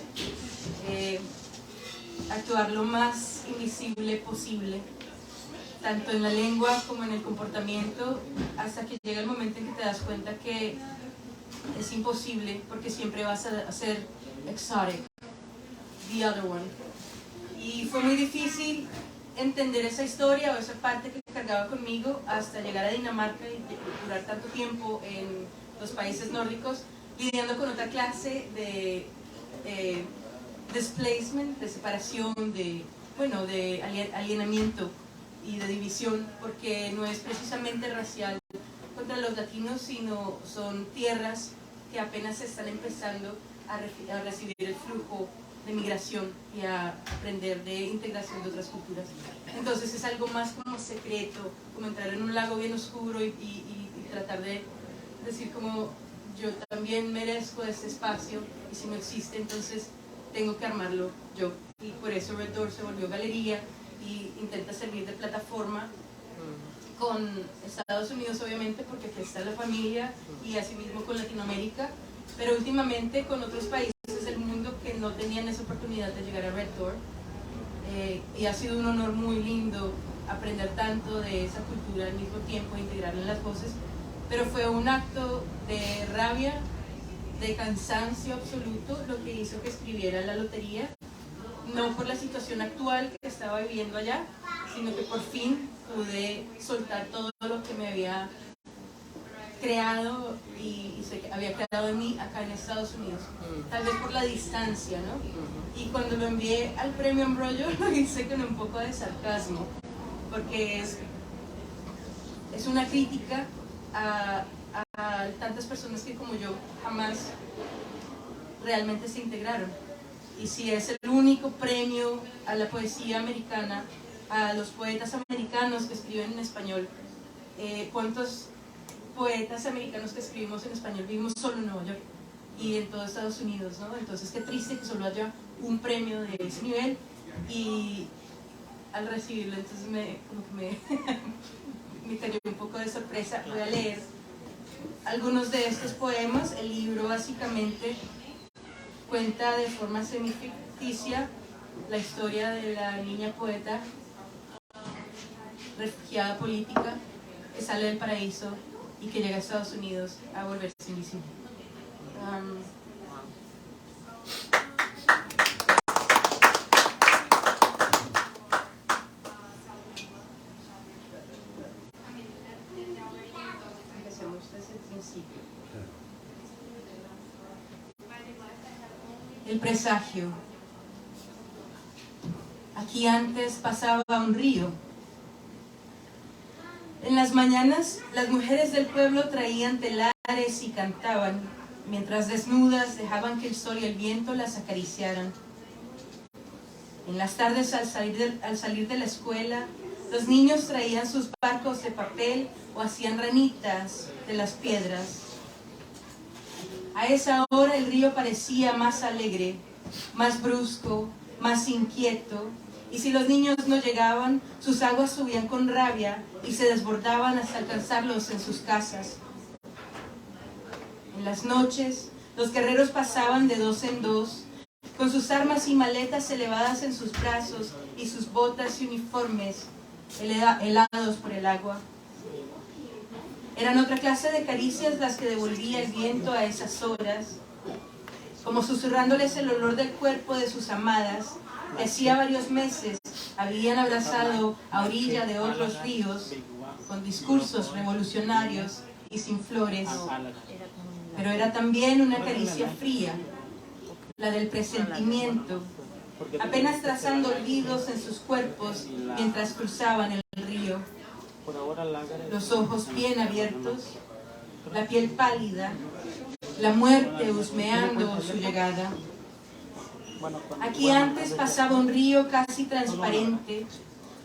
actuar lo más invisible posible, tanto en la lengua como en el comportamiento, hasta que llega el momento en que te das cuenta que es imposible, porque siempre vas a ser exotic, the other one. Y fue muy difícil entender esa historia o esa parte que cargaba conmigo hasta llegar a Dinamarca y durar tanto tiempo en los países nórdicos, lidiando con otra clase de displacement, de separación, de alienamiento y de división, porque no es precisamente racial contra los latinos, sino son tierras que apenas están empezando a recibir el flujo de migración y a aprender de integración de otras culturas. Entonces es algo más como secreto, como entrar en un lago bien oscuro y tratar de decir como yo también merezco este espacio, y si no existe entonces tengo que armarlo yo. Y por eso Red Door se volvió galería y intenta servir de plataforma con Estados Unidos, obviamente, porque aquí está la familia, y asimismo con Latinoamérica, pero últimamente con otros países del mundo que no tenían esa oportunidad de llegar a Red Door. Y ha sido un honor muy lindo aprender tanto de esa cultura al mismo tiempo, integrarla en las voces, pero fue un acto de rabia, de cansancio absoluto lo que hizo que escribiera La Lotería, no por la situación actual que estaba viviendo allá, sino que por fin pude soltar todo lo que me había creado y se había creado en mí acá en Estados Unidos, tal vez por la distancia, ¿no? Y cuando lo envié al premio Embrollo lo hice con un poco de sarcasmo, porque es una crítica a tantas personas que como yo jamás realmente se integraron. Y si es el único premio a la poesía americana, a los poetas americanos que escriben en español, ¿cuántos poetas americanos que escribimos en español vivimos solo en Nueva York? y en todo Estados Unidos, ¿no? Entonces qué triste que solo haya un premio de ese nivel, y al recibirlo entonces me cayó un poco de sorpresa. Voy a leer algunos de estos poemas. El libro básicamente cuenta de forma semificticia la historia de la niña poeta refugiada política que sale del paraíso y que llega a Estados Unidos a volverse invisible. Empecemos desde el principio. El presagio. Aquí antes pasaba un río. En las mañanas, las mujeres del pueblo traían telares y cantaban, mientras desnudas dejaban que el sol y el viento las acariciaran. En las tardes, al salir de la escuela, los niños traían sus barcos de papel o hacían ranitas de las piedras. A esa hora el río parecía más alegre, más brusco, más inquieto, y si los niños no llegaban, sus aguas subían con rabia y se desbordaban hasta alcanzarlos en sus casas. En las noches, los guerreros pasaban de dos en dos, con sus armas y maletas elevadas en sus brazos y sus botas y uniformes helados por el agua. Eran otra clase de caricias las que devolvía el viento a esas horas, como susurrándoles el olor del cuerpo de sus amadas, que hacía varios meses habían abrazado a orilla de otros ríos, con discursos revolucionarios y sin flores. Pero era también una caricia fría, la del presentimiento, apenas trazando olvidos en sus cuerpos mientras cruzaban el río. Los ojos bien abiertos, la piel pálida, la muerte husmeando su llegada. Aquí antes pasaba un río casi transparente,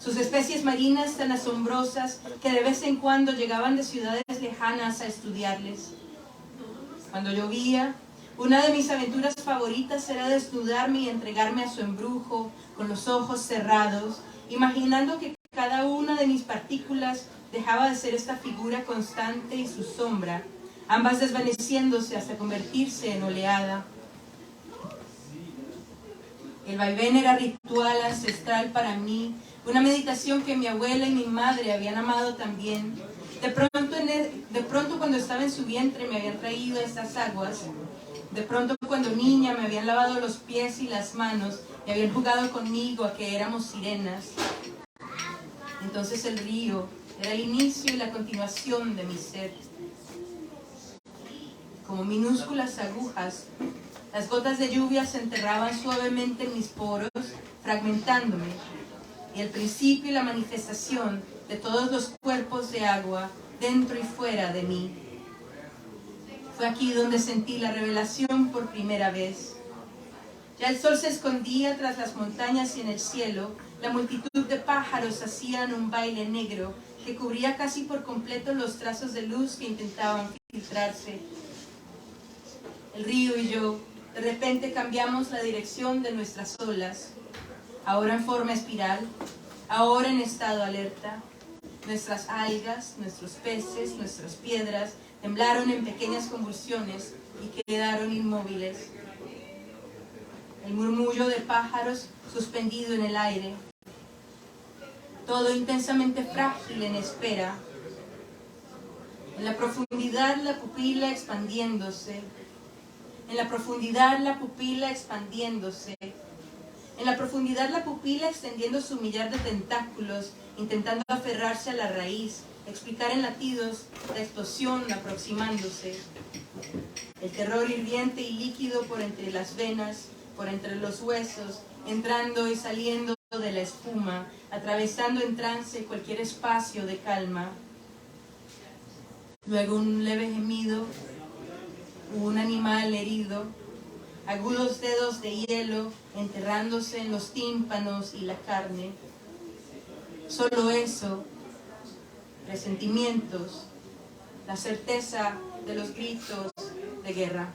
sus especies marinas tan asombrosas que de vez en cuando llegaban de ciudades lejanas a estudiarles. Cuando llovía, una de mis aventuras favoritas era desnudarme y entregarme a su embrujo con los ojos cerrados, imaginando que cada una de mis partículas dejaba de ser esta figura constante y su sombra, ambas desvaneciéndose hasta convertirse en oleada. El vaivén era ritual ancestral para mí, una meditación que mi abuela y mi madre habían amado también. De pronto cuando estaba en su vientre me habían traído estas aguas. De pronto cuando niña me habían lavado los pies y las manos y habían jugado conmigo a que éramos sirenas. Entonces el río era el inicio y la continuación de mi ser. Como minúsculas agujas, las gotas de lluvia se enterraban suavemente en mis poros, fragmentándome, y el principio y la manifestación de todos los cuerpos de agua dentro y fuera de mí. Fue aquí donde sentí la revelación por primera vez. Ya el sol se escondía tras las montañas y en el cielo, la multitud de pájaros hacían un baile negro que cubría casi por completo los trazos de luz que intentaban filtrarse. El río y yo, de repente cambiamos la dirección de nuestras olas, ahora en forma espiral, ahora en estado alerta. Nuestras algas, nuestros peces, nuestras piedras temblaron en pequeñas convulsiones y quedaron inmóviles. El murmullo de pájaros suspendido en el aire. Todo intensamente frágil en espera. En la profundidad la pupila expandiéndose. En la profundidad la pupila expandiéndose. En la profundidad la pupila extendiendo su millar de tentáculos, intentando aferrarse a la raíz, explicar en latidos la explosión aproximándose. El terror hirviente y líquido por entre las venas, por entre los huesos, entrando y saliendo de la espuma, atravesando en trance cualquier espacio de calma. Luego un leve gemido, un animal herido, agudos dedos de hielo enterrándose en los tímpanos y la carne. Solo eso, presentimientos, la certeza de los gritos de guerra.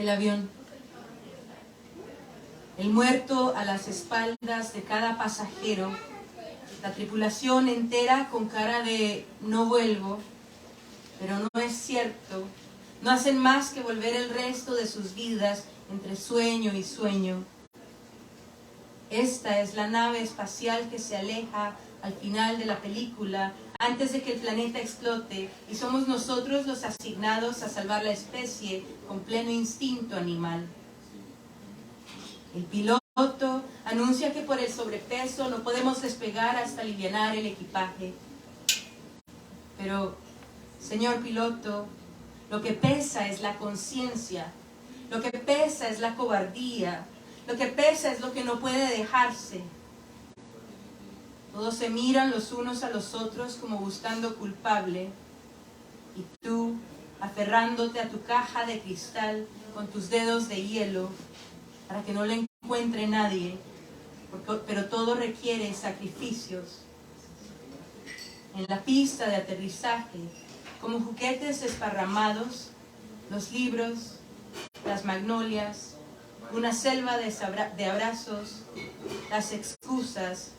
el avión. El muerto a las espaldas de cada pasajero, la tripulación entera con cara de no vuelvo, pero no es cierto. No hacen más que volver el resto de sus vidas entre sueño y sueño. Esta es la nave espacial que se aleja al final de la película, antes de que el planeta explote, y somos nosotros los asignados a salvar la especie con pleno instinto animal. El piloto anuncia que por el sobrepeso no podemos despegar hasta alivianar el equipaje. Pero, señor piloto, lo que pesa es la conciencia, lo que pesa es la cobardía, lo que pesa es lo que no puede dejarse. Todos se miran los unos a los otros como buscando culpable, y tú, aferrándote a tu caja de cristal con tus dedos de hielo, para que no le encuentre nadie, pero todo requiere sacrificios. En la pista de aterrizaje, como juguetes desparramados, los libros, las magnolias, una selva de abrazos, las excusas,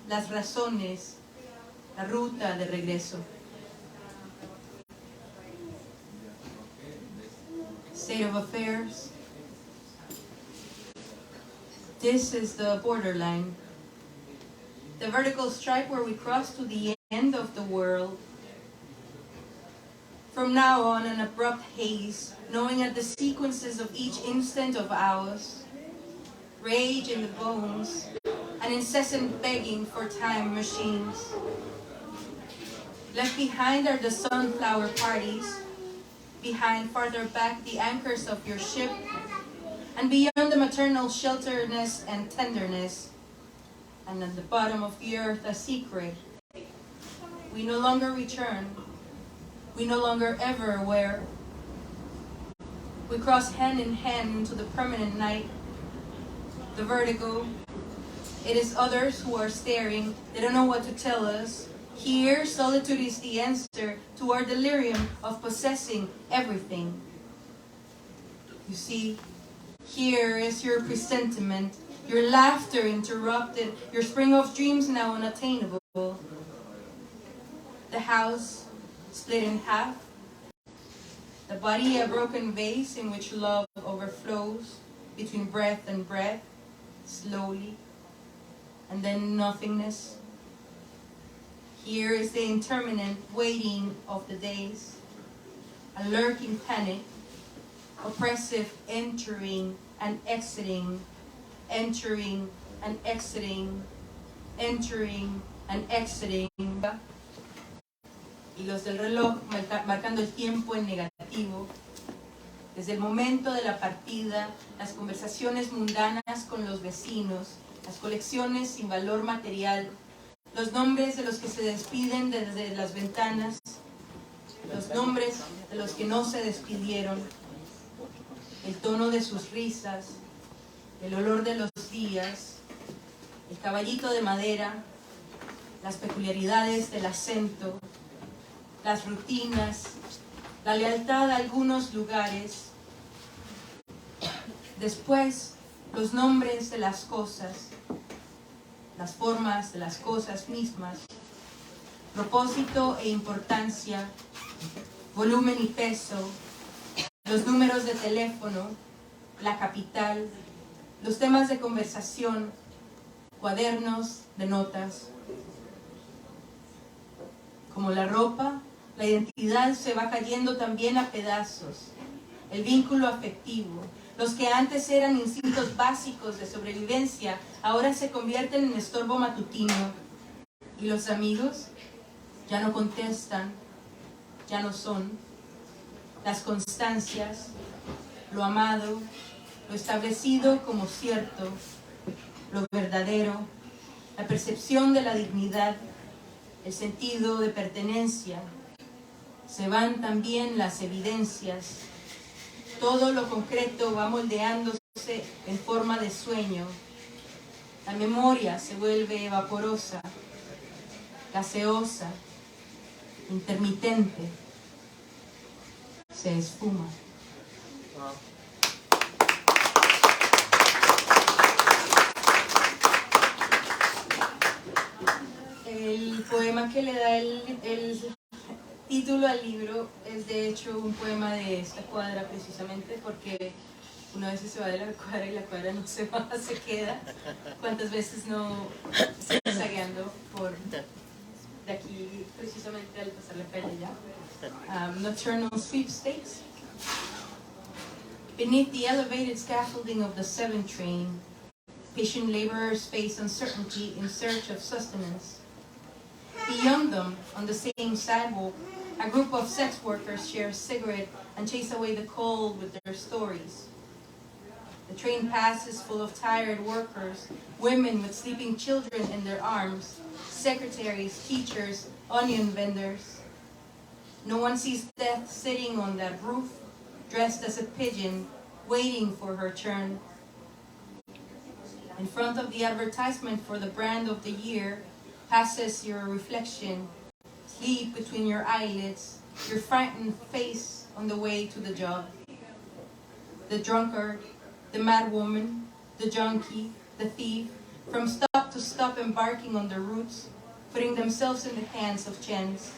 las razones, la ruta de regreso. State of affairs. This is the borderline. The vertical stripe where we cross to the end of the world. From now on, an abrupt haze, knowing at the sequences of each instant of ours, rage in the bones, an incessant begging for time machines. Left behind are the sunflower parties, behind farther back the anchors of your ship, and beyond the maternal shelterness and tenderness, and at the bottom of the earth a secret. We no longer return. We no longer ever wear. We cross hand in hand into the permanent night, the vertigo. It is others who are staring. They don't know what to tell us. Here, solitude is the answer to our delirium of possessing everything. You see, here is your presentiment, your laughter interrupted, your spring of dreams now unattainable. The house split in half, the body a broken vase in which love overflows between breath and breath, slowly, and then nothingness. Here is the intermittent waiting of the days, a lurking panic, oppressive entering and exiting, entering and exiting, entering and exiting. Y los del reloj marcando el tiempo en negativo. Desde el momento de la partida, las conversaciones mundanas con los vecinos, las colecciones sin valor material, los nombres de los que se despiden desde las ventanas, los nombres de los que no se despidieron, el tono de sus risas, el olor de los días, el caballito de madera, las peculiaridades del acento, las rutinas, la lealtad a algunos lugares. Después, los nombres de las cosas, las formas de las cosas mismas, propósito e importancia, volumen y peso, los números de teléfono, la capital, los temas de conversación, cuadernos de notas. Como la ropa, la identidad se va cayendo también a pedazos. El vínculo afectivo, los que antes eran instintos básicos de sobrevivencia, ahora se convierten en estorbo matutino. Y los amigos ya no contestan, ya no son. Las constancias, lo amado, lo establecido como cierto, lo verdadero, la percepción de la dignidad, el sentido de pertenencia. Se van también las evidencias. Todo lo concreto va moldeándose en forma de sueño. La memoria se vuelve vaporosa, gaseosa, intermitente. Se esfuma. El poema que le da el título al libro es de hecho un poema de esta cuadra precisamente, porque una vez se va de la cuadra y la cuadra no se va, se queda. ¿Cuántas veces no se está zagueando por de aquí precisamente al pasar la calle ya? Nocturnal Sweepstakes. Beneath the elevated scaffolding of the 7 train, patient laborers face uncertainty in search of sustenance. Beyond them, on the same sidewalk, a group of sex workers share a cigarette and chase away the cold with their stories. The train passes full of tired workers, women with sleeping children in their arms, secretaries, teachers, onion vendors. No one sees death sitting on that roof, dressed as a pigeon, waiting for her turn. In front of the advertisement for the brand of the year passes your reflection, sleep between your eyelids, your frightened face on the way to the job. The drunkard, the mad woman, the junkie, the thief, from stop to stop embarking on their routes, putting themselves in the hands of chance.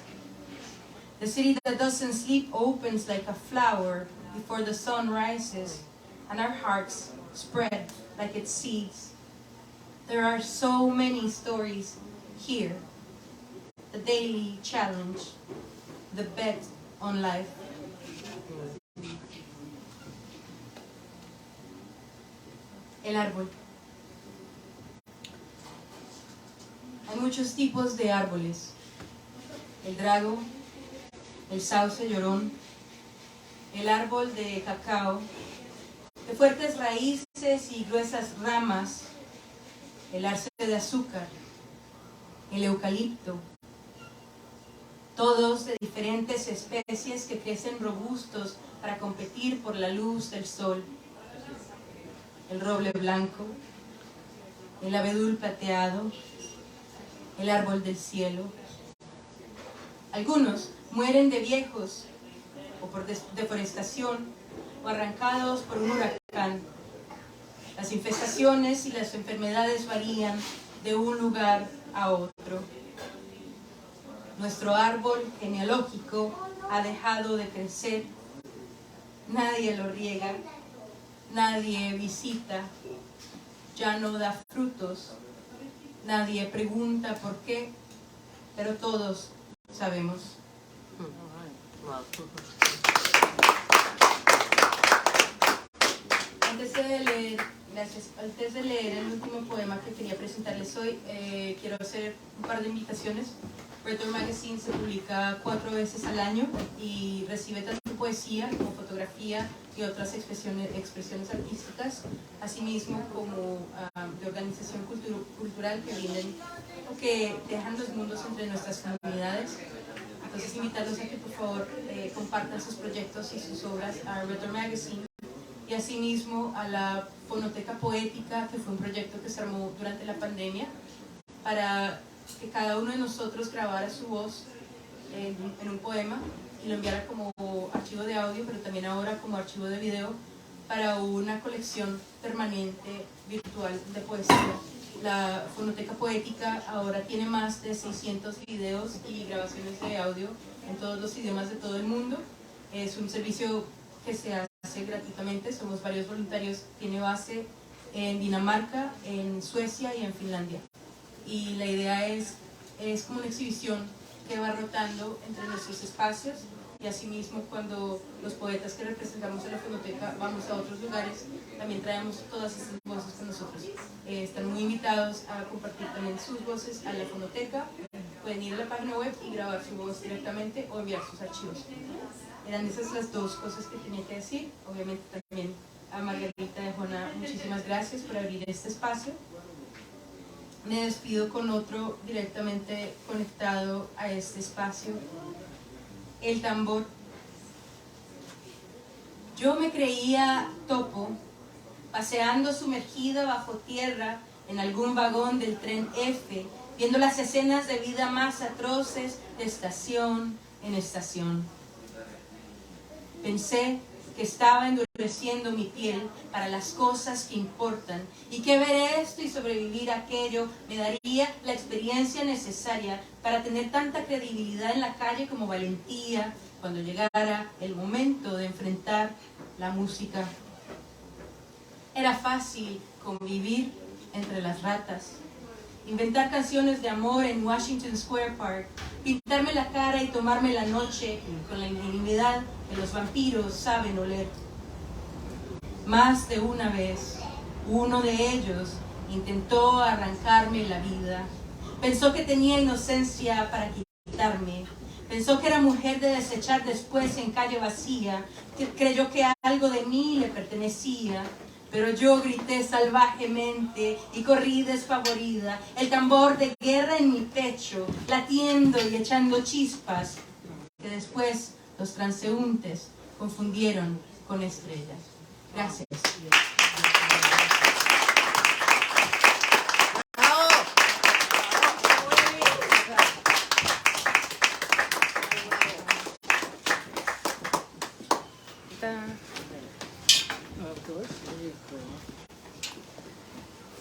The city that doesn't sleep opens like a flower before the sun rises, and our hearts spread like its seeds. There are so many stories here. The daily challenge, the bet on life. El árbol. Hay muchos tipos de árboles. El drago, el sauce llorón, el árbol de cacao, de fuertes raíces y gruesas ramas, el arce de azúcar, el eucalipto, todos de diferentes especies que crecen robustos para competir por la luz del sol. El roble blanco, el abedul plateado, el árbol del cielo. Algunos mueren de viejos o por deforestación o arrancados por un huracán. Las infestaciones y las enfermedades varían de un lugar a otro. Nuestro árbol genealógico ha dejado de crecer. Nadie lo riega, nadie visita, ya no da frutos, nadie pregunta por qué, pero todos sabemos. Antes de leer el último poema que quería presentarles hoy, quiero hacer un par de invitaciones. Red Door Magazine se publica 4 veces al año y recibe tanto poesía como fotografía y otras expresiones artísticas, asimismo como de organización cultural que vienen o que dejan los mundos entre nuestras comunidades. Entonces invitarlos a que por favor compartan sus proyectos y sus obras a Red Door Magazine, y asimismo a la Fonoteca Poética, que fue un proyecto que se armó durante la pandemia para que cada uno de nosotros grabara su voz en un poema y lo enviara como archivo de audio, pero también ahora como archivo de video para una colección permanente virtual de poesía. La Fonoteca Poética ahora tiene más de 600 videos y grabaciones de audio en todos los idiomas de todo el mundo. Es un servicio que se hace gratuitamente, somos varios voluntarios, tiene base en Dinamarca, en Suecia y en Finlandia. Y la idea es como una exhibición que va rotando entre nuestros espacios, y asimismo cuando los poetas que representamos en la Fonoteca vamos a otros lugares, también traemos todas estas voces con nosotros. Están muy invitados a compartir también sus voces a la Fonoteca, pueden ir a la página web y grabar su voz directamente o enviar sus archivos. Eran esas las dos cosas que tenía que decir. Obviamente también a Margarita y Jona, muchísimas gracias por abrir este espacio. Me despido con otro directamente conectado a este espacio, el tambor. Yo me creía topo, paseando sumergida bajo tierra en algún vagón del tren F, viendo las escenas de vida más atroces de estación en estación. Pensé que estaba endureciendo mi piel para las cosas que importan, y que ver esto y sobrevivir a aquello me daría la experiencia necesaria para tener tanta credibilidad en la calle como valentía cuando llegara el momento de enfrentar la música. Era fácil convivir entre las ratas, inventar canciones de amor en Washington Square Park, pintarme la cara y tomarme la noche con la ingenuidad que los vampiros saben oler. Más de una vez, uno de ellos intentó arrancarme la vida. Pensó que tenía inocencia para quitarme. Pensó que era mujer de desechar después en calle vacía. Creyó que algo de mí le pertenecía. Pero yo grité salvajemente y corrí desfavorida, el tambor de guerra en mi pecho, latiendo y echando chispas, que después los transeúntes confundieron con estrellas. Gracias.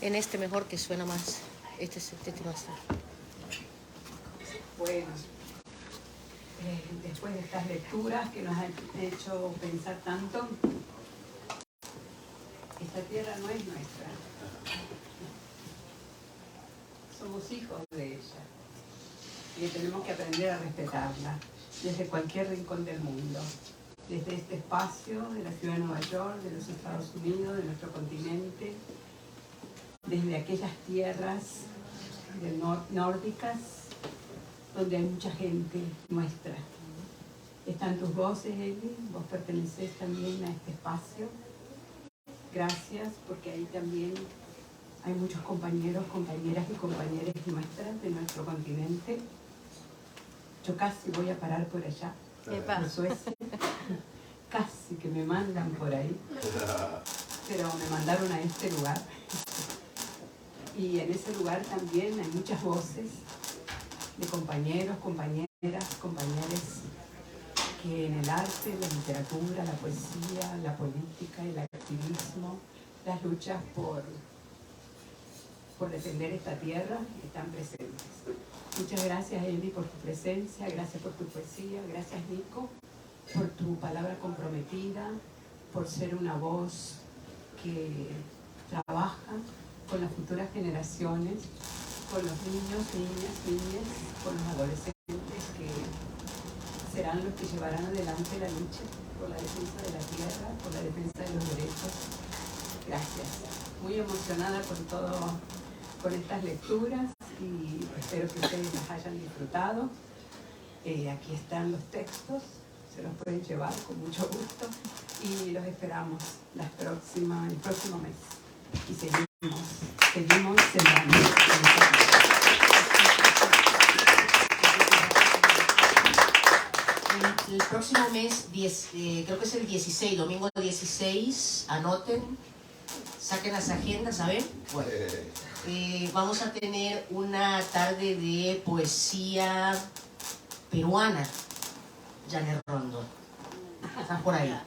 En este mejor, que suena más. Este más. Bueno, después de estas lecturas que nos han hecho pensar tanto, esta tierra no es nuestra. Somos hijos de ella y tenemos que aprender a respetarla desde cualquier rincón del mundo, desde este espacio de la ciudad de Nueva York, de los Estados Unidos, de nuestro continente, desde aquellas tierras nórdicas donde hay mucha gente nuestra. Están tus voces, Eli, vos pertenecés también a este espacio. Gracias, porque ahí también hay muchos compañeros, compañeras y compañeras nuestras de nuestro continente. Yo casi voy a parar por allá, por Suecia. Casi que me mandan por ahí, pero me mandaron a este lugar. Y en ese lugar también hay muchas voces de compañeros, compañeras, compañeros que en el arte, la literatura, la poesía, la política, el activismo, las luchas por defender esta tierra están presentes. Muchas gracias, Eli, por tu presencia, gracias por tu poesía, gracias, Nico, por tu palabra comprometida, por ser una voz que trabaja con las futuras generaciones, con los niños, niñas, con los adolescentes que serán los que llevarán adelante la lucha por la defensa de la tierra, por la defensa de los derechos. Gracias. Muy emocionada con estas lecturas y espero que ustedes las hayan disfrutado. Aquí están los textos, se los pueden llevar con mucho gusto y los esperamos el próximo mes. Y seguimos sembrando. El próximo mes, creo que es el 16, domingo 16, anoten, saquen las agendas, ¿saben? Bueno, vamos a tener una tarde de poesía peruana, Janet Rondón. Están por ahí.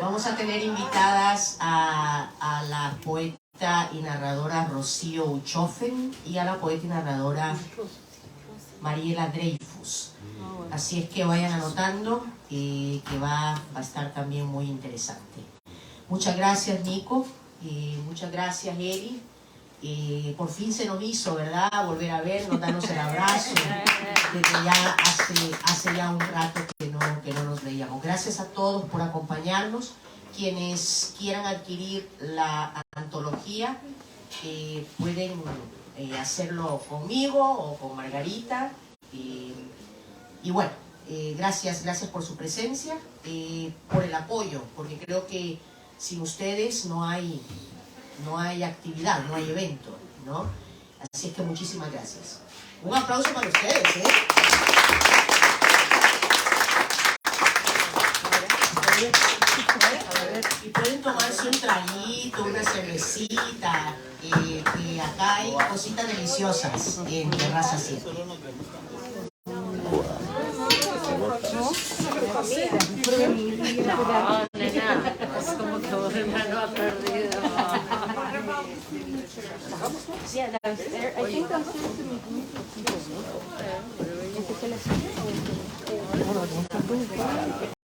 Vamos a tener invitadas a la poeta y narradora Rocío Uchofen y a la poeta y narradora Mariela Dreyfus. Así es que vayan anotando, que va a estar también muy interesante. Muchas gracias, Nico. Muchas gracias, Eli. Por fin se nos hizo, ¿verdad? Volver a vernos, darnos el abrazo. Desde ya hace ya un rato que no nos veíamos. Gracias a todos por acompañarnos. Quienes quieran adquirir la antología pueden hacerlo conmigo o con Margarita. Y bueno, gracias por su presencia, por el apoyo, porque creo que sin ustedes no hay actividad, no hay evento, ¿no? Así es que muchísimas gracias. Un aplauso para ustedes, ¿eh? Y pueden tomarse un traguito, una cervecita, que acá hay cositas deliciosas en Terraza 7. No, nena. hermano ha perdido. Yeah, downstairs. I think downstairs to meet people.